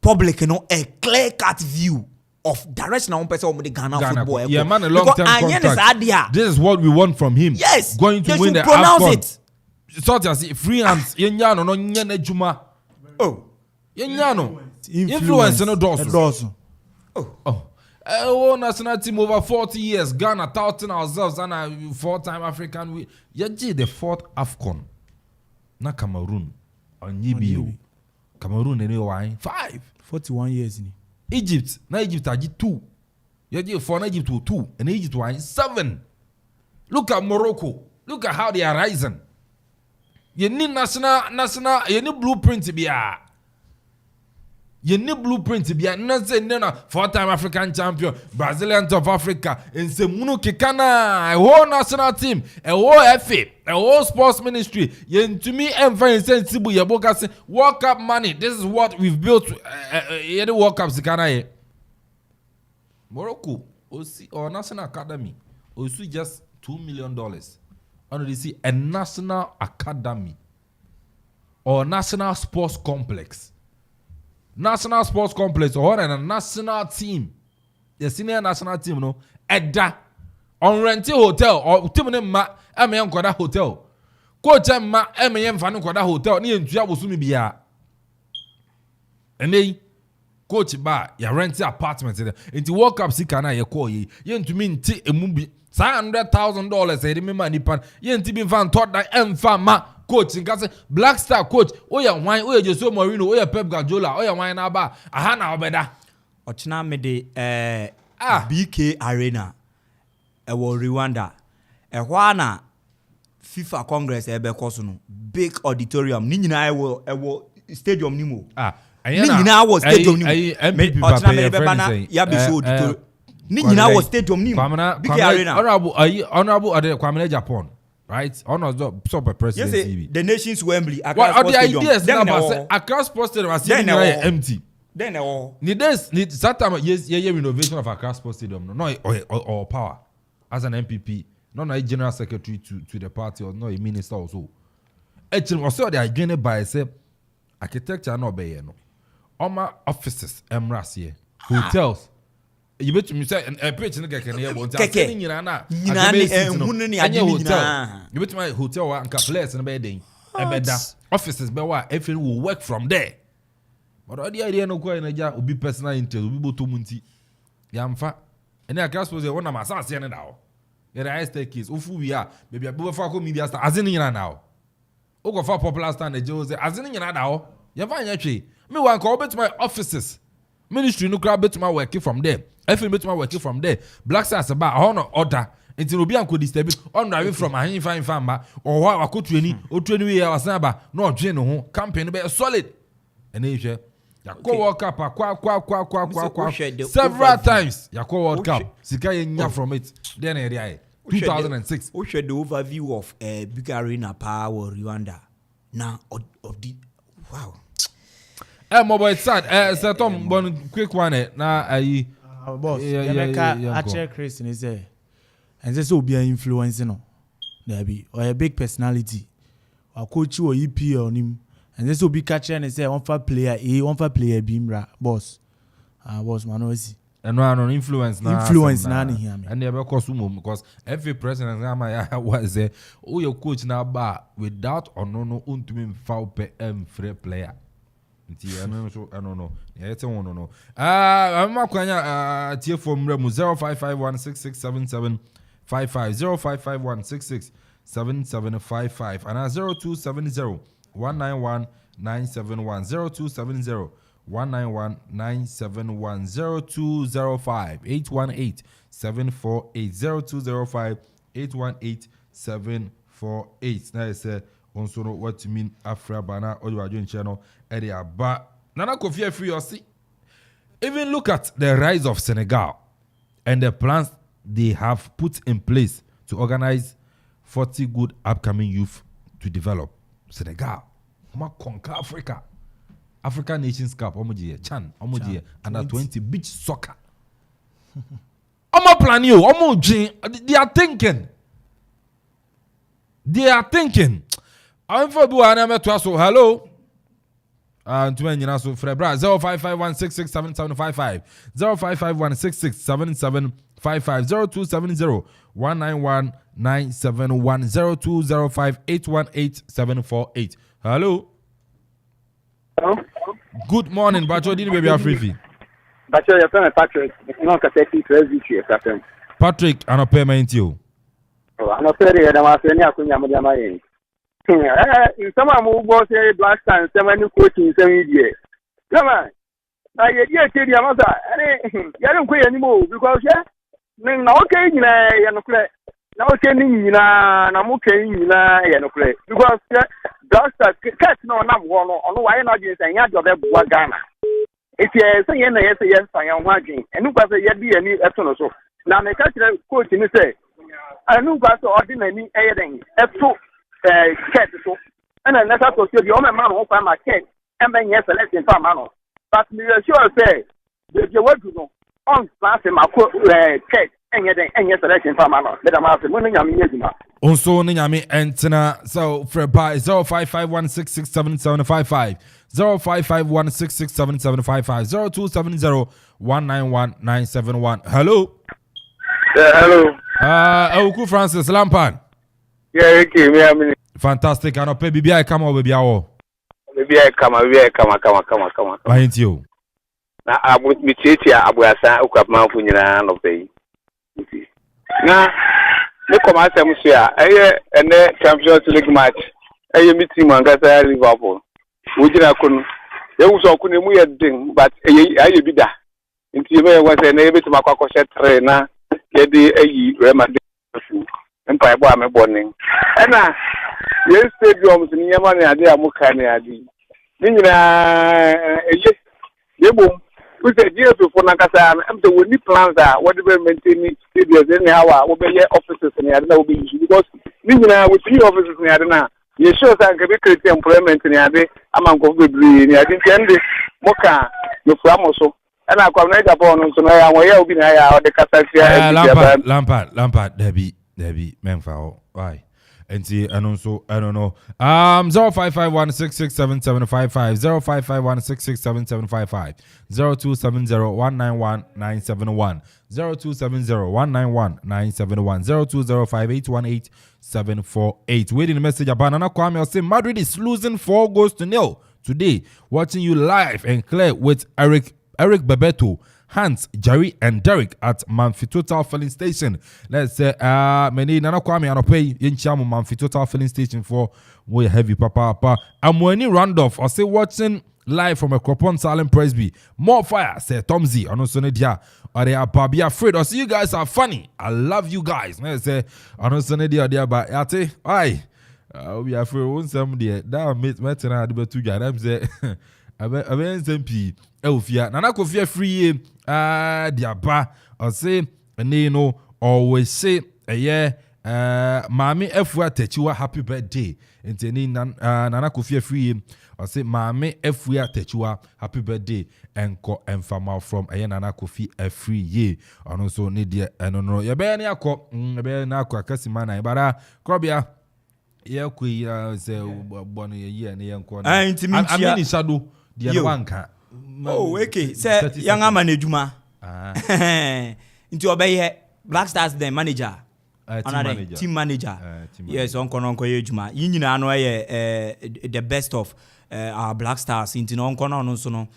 public, a clear cut view of direction on person of the Ghana football. Yeah, man, a long term contract. This is what we want from him. Yes, going to win the Afcon. Sort as free hands, yenyano no nyene juma. Oh, yenyano influence no dosu. Oh, national team over 40 years. Ghana touting ourselves and a 4-time African. We yaji the 4th Afcon. Na Cameroon on Yibio. Cameroon anyway 41 years. Egypt na Egypt aji 2. Yaji for Egypt 2 and Egypt 7. Look at Morocco. Look at how they are rising. You need national, you need blueprint to be a. You need blueprint to be a. Not say no 4-time African champion, Brazilian of Africa, and say Munu Kikana, a whole national team, a whole FA, a whole sports ministry. You to me and very sensible. You book us World Cup money. This is what we've built. The World Cup Sikana. Morocco, or National Academy, also just $2 million. You see a national academy or national sports complex or a national team, the senior national team, no, Edda on rented hotel or team ma M koda hotel, coach ma M fan koda hotel ni ntua bosumi bia, and they coach ba ya rented apartment into World Cup sikana ye call ye to me nti emubi. $100,000 edi me money pan yenti bi fan thought that ma coach nka say Black Star coach oya wan oya Jose Mourinho oya Pep Guardiola oya wan na ba aha na obeda ochina me de BK Arena ewo Rwanda ehwa na FIFA Congress ebe koso no big auditorium ni nyina ewo stadium ni mo ni nyina wo stadium ni mo ochina me be bana ya be show auditorium ni nyina wo stadium ni big arena honorable Kwame Japan, right? Honorable super president TV. The nation's Wembley Accra Sports Stadium. What are the ideas now? Accra Sports Stadium is empty. Then need Saturday yes renovation of Accra Sports Stadium no or power as an MPP, not a general secretary to the party or not a minister also. Actually also they are getting by say architecture no be no. All my offices emras here, hotels. You bet me say a pitch in the can hear about you bet my hotel and place in bedding. Offices be what everything will work from there. But the idea no quite will be personal interest, will be botumunti. Yamfa. And I can't suppose one of my sons now. Yeah, I staircase. Ufu we are, maybe a buffer media star as in now. Oko for popular stand the Jose as in now. You find actually. Me one call bet my offices. Ministry no crowd bet my working from there. Everything bet my working from there. Black Stars about honor order. Until Obi and could disturb it on driving from a high fine farmer or what I could training or 20 years number. No general campaign be solid. And Asia. Yako World Cup several times. Yako World Cup. Sika from it. Then area 2006. Who shared the overview of big arena power Rwanda. Now of the wow. Mobile it's sad. Tom, one quick one. Now, boss. Actually, Chris is there, and this will be an influence, there be or a big personality, or coach you or EP on him, and this will be catching and say one for player A, one for player B, boss. Boss Manosi. And no influence now. Here, and never cost because every president was there. Oh, your coach now bar without or no unto foul PM free player. I don't know. Yeah, it's a one no. I'm not going to from Remu 0551667755 0551667755 and 0270191971 0270191971 0205 818 818 Now I say also know what you mean Afra Bana or you are doing channel area. But Nana Kofi free or see. Even look at the rise of Senegal and the plans they have put in place to organize 40 good upcoming youth to develop. Senegal. Oma conquer Africa. Africa Nations Cup. Omoji Chan. Omoji under 20 beach soccer. Omo plan you. Omoji. They are thinking. Amanfo bu ana meto so. Hello. Ntuma nyina so Frebra 0551667755 0551667755 02705971 Hello. Good morning, Bacho. Did baby Afrifi? Bacho, your friend Patrick. No capacity to execute captain. Patrick, ano payment you. Oh, ano pere ya ma fe ni akunya mo dia mai. Some am go say black time some any coaching some idea. Come on. Na ye die che dia ma sa. Ya re nkwe animo because yeah. Na okay nyina ya no kle. Na okay ni nyina na mo kai nyina ya no kle. Because black star cat no na wo no ono wa na je say ya job e bua Ghana. Eti say ye na ye say ye san ya ho adwen. Enu kwa say ye di ani eto no so. Na me ka kire coach ni say enu kwa so ordinary eye den eto cat so. And na ka to say the o me man ho kwa ma cat and ben yes selection for man. But me sure say the what do no on class ma ko cat enye selection for man. But am say mo nyame nyeduma. Also nyame entina so for by 0551667755 0551667755 0270191971. Hello. Hello. Oku Francis Lampan. Yeah, okay, me. Fantastic. I no pay BBI come over baby awo. BBI come. Why ain't you? Na abu mi chechi abu asa Akuffo nyina no pay. Na me come asem so ya ene Champions League match. Mi team angasa Liverpool. Wujina kun so kun mu ye din but aye bi da. Nti me wa say na e betima kwakọ shetre na ye di ayi Real Madrid. Empire boy me born. Na ye stadiums ni yama ni ade amuka ni ade. Ni nyina ye bom. We say dear before na kasa am the we plans that what we maintain stadiums anyhow we be offices ni ade na we be use because ni nyina we three offices ni ade na ye sure say can be create employment ni ade amanko bebre ni ade ntende moka no framo so and I come na Japan so na ya wo ya obi na ya o de kasa tia Lampard Debbie Memphis why and see and also I don't know 0551667755 0551667755 0270191971 0270191971 0205818748 waiting a message about Nana Kwame say Madrid is losing 4-0 today. Watching you live and clear with Eric Bebeto, Hans, Jerry, and Derek at Amanfo Total Filling Station. Let's say, many Nana Kwame and pay in Chamu Amanfo Total Filling Station for way heavy papa. I'm winning Randolph. I say watching live from Akropong-Akuapem Presby. More fire, say Tomzi. I know Sonedia. Or they are Babi afraid. I see you guys are funny. I love you guys. I say, I know Sonedia, but Yate, aye. We are afraid one somebody that mate Martina had about 2 guys. I'm say, I SMP. Elfia Nana Kofia free dia ba or say no always say Mami Efua Techiwa happy birthday inteni Nana Kofia free or say Mami Efua Techiwa happy birthday enko enfama from Nana Kofi free ye and also need ya no ya be na akọ be na akọ akasima na bara krobia ye kwi say bono ye na yenko na amini shadow dia wanka. Oh, okay. Say young man ejuma. Into obey Black Stars the manager. Team manager. Yes, onko ejuma. You nyina no the best of our Black Stars into onko no so no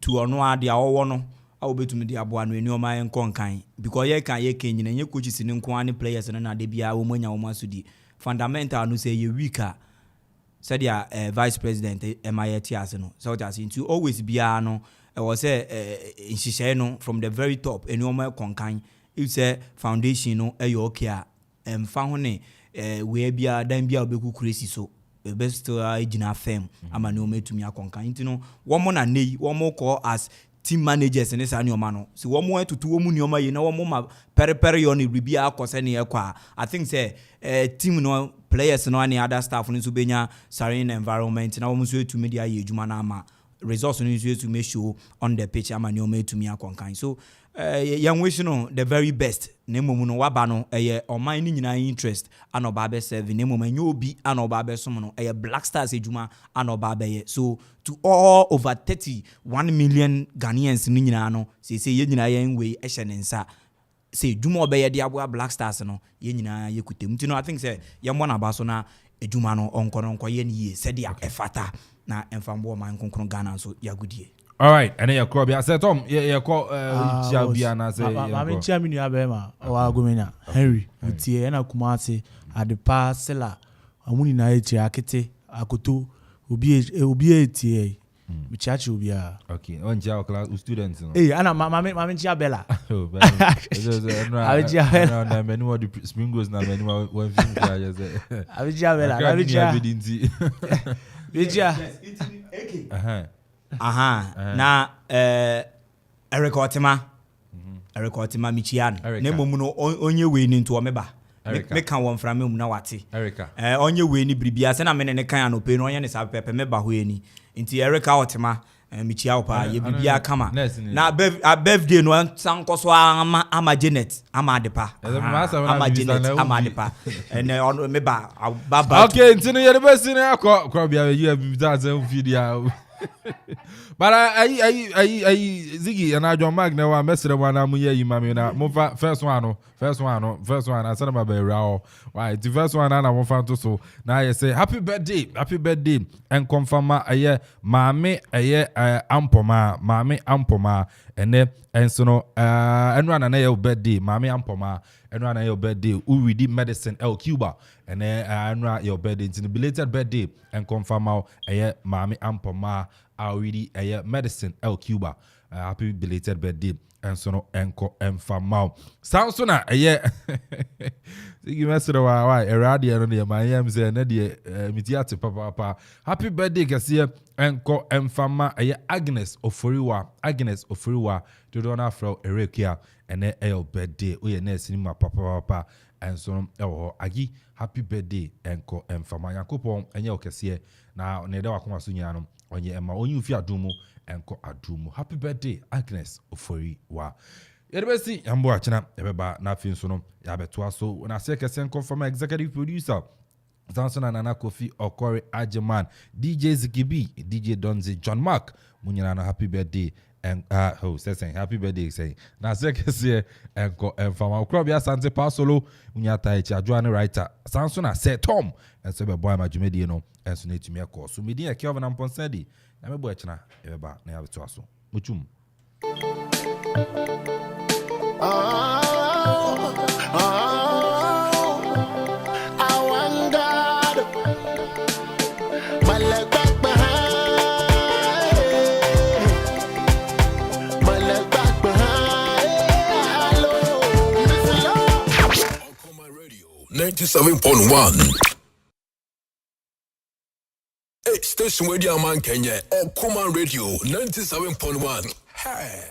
to ono ade awo no awo betumi de abo anu eni o ma enko nkan because ye kan ye ken nyina ye coaches ni nko ani players no na de bia wo manya wo masudi fundamental no say ye weaker. Said vice president MIT no so that's into always be no was say no from the very top and no more concan it's a foundation no okay fa ho ne we bia dan bia obeku crazy so best agina firm ama no metumi akonkan into no one more na nei one more call as team managers ne sa nyoma no si wo mo etutu wo mu nyoma yi na wo mo ma periperi yo ne ribia akose ne ekwa I think say team no players no and other staff no so benya serene environment na wo so etu media ye adwuma na ama results no so etu make show on the pitch ama nyoma etu mi akonkan so young wish no the very best na momu no waba no oman ni nyina interest ana oba be serve na momu enye obi ana oba be som no Black Stars adwuma ana oba be so to all over 31 million Ghanaians ni nyina no say ye nyina ye nwe ehye ne nsa say adwuma oba ye de aboa Black Stars no ye nyina ye kutem nti no I think say ye mo na ba so na adwuma no onko ye ne ye se dia efata na emfambo man konkron Ghana so ya gudie. All right, and then you call me. I said, Tom, you call Jabiana. Say, I'm in Germany, Abema, or Agumena, Henry, Utie, and Akumasi, at the parcella. Amuni na akete, akoto, ubi a TA. Michachi will be a. Okay, on Jao class students. Hey, Anna, Mamma Jabella. I many more springos now, many more one thing. I will Jabella, na Eric Otima Michian na momu no onye we ni nto meba me kan won fra me mu na wate Erica onye we ni bribia se na me ne kan anope no onye ne sa pepe meba ho ani nti Erica Otima Michia opa ye bribia kama na birthday no san koso ama Janet ama Adepa ama Janet ama Adepa and meba baba okay ntino ye the best in akọ bia you have that video. But I Ziggy and I John Magna wa mesere wana mu ye yimame na mo first one I said my be raw why the first one na mo fa to so na I say happy birthday and confirm aye maame aye ampoma ene enso no enu na your birthday maame ampoma enu na your birthday who read medicine Cuba and enu your birthday in belated birthday and confirm aye maame ampoma already medicine Cuba happy belated birthday and so no enko emfamao sounds so na you messed why radio no dey my am say na dey mitiate papa happy birthday kase enko emfama Agnes Oforiwa to don afro erekia and birthday o ye na sinima papa and so no agi happy birthday enko emfama yakopon enye okese na ne de wakoma so nyano onye ema onyu fi adumu enko adumu happy birthday Agnes Oforiwa yerbesi ambo achina ebeba na fin so no ya beto so na se kese enko from executive producer Samson and Kofi Okori Ajeman DJ Zikibi DJ Donzi John Mark munyana na happy birthday and saying happy birthday say na se kese enko enfama okrobia sante pasolo munyata echi adwane writer Samson na say Tom and so be boy majumedi no and so netumi akọ so media Kelvin Amponsah di na mebo achina ebeba na ya beto aso muchum Okoman Radio 97.1. Hey, station where the man Kenya. Okoman Radio 97.1. Hey.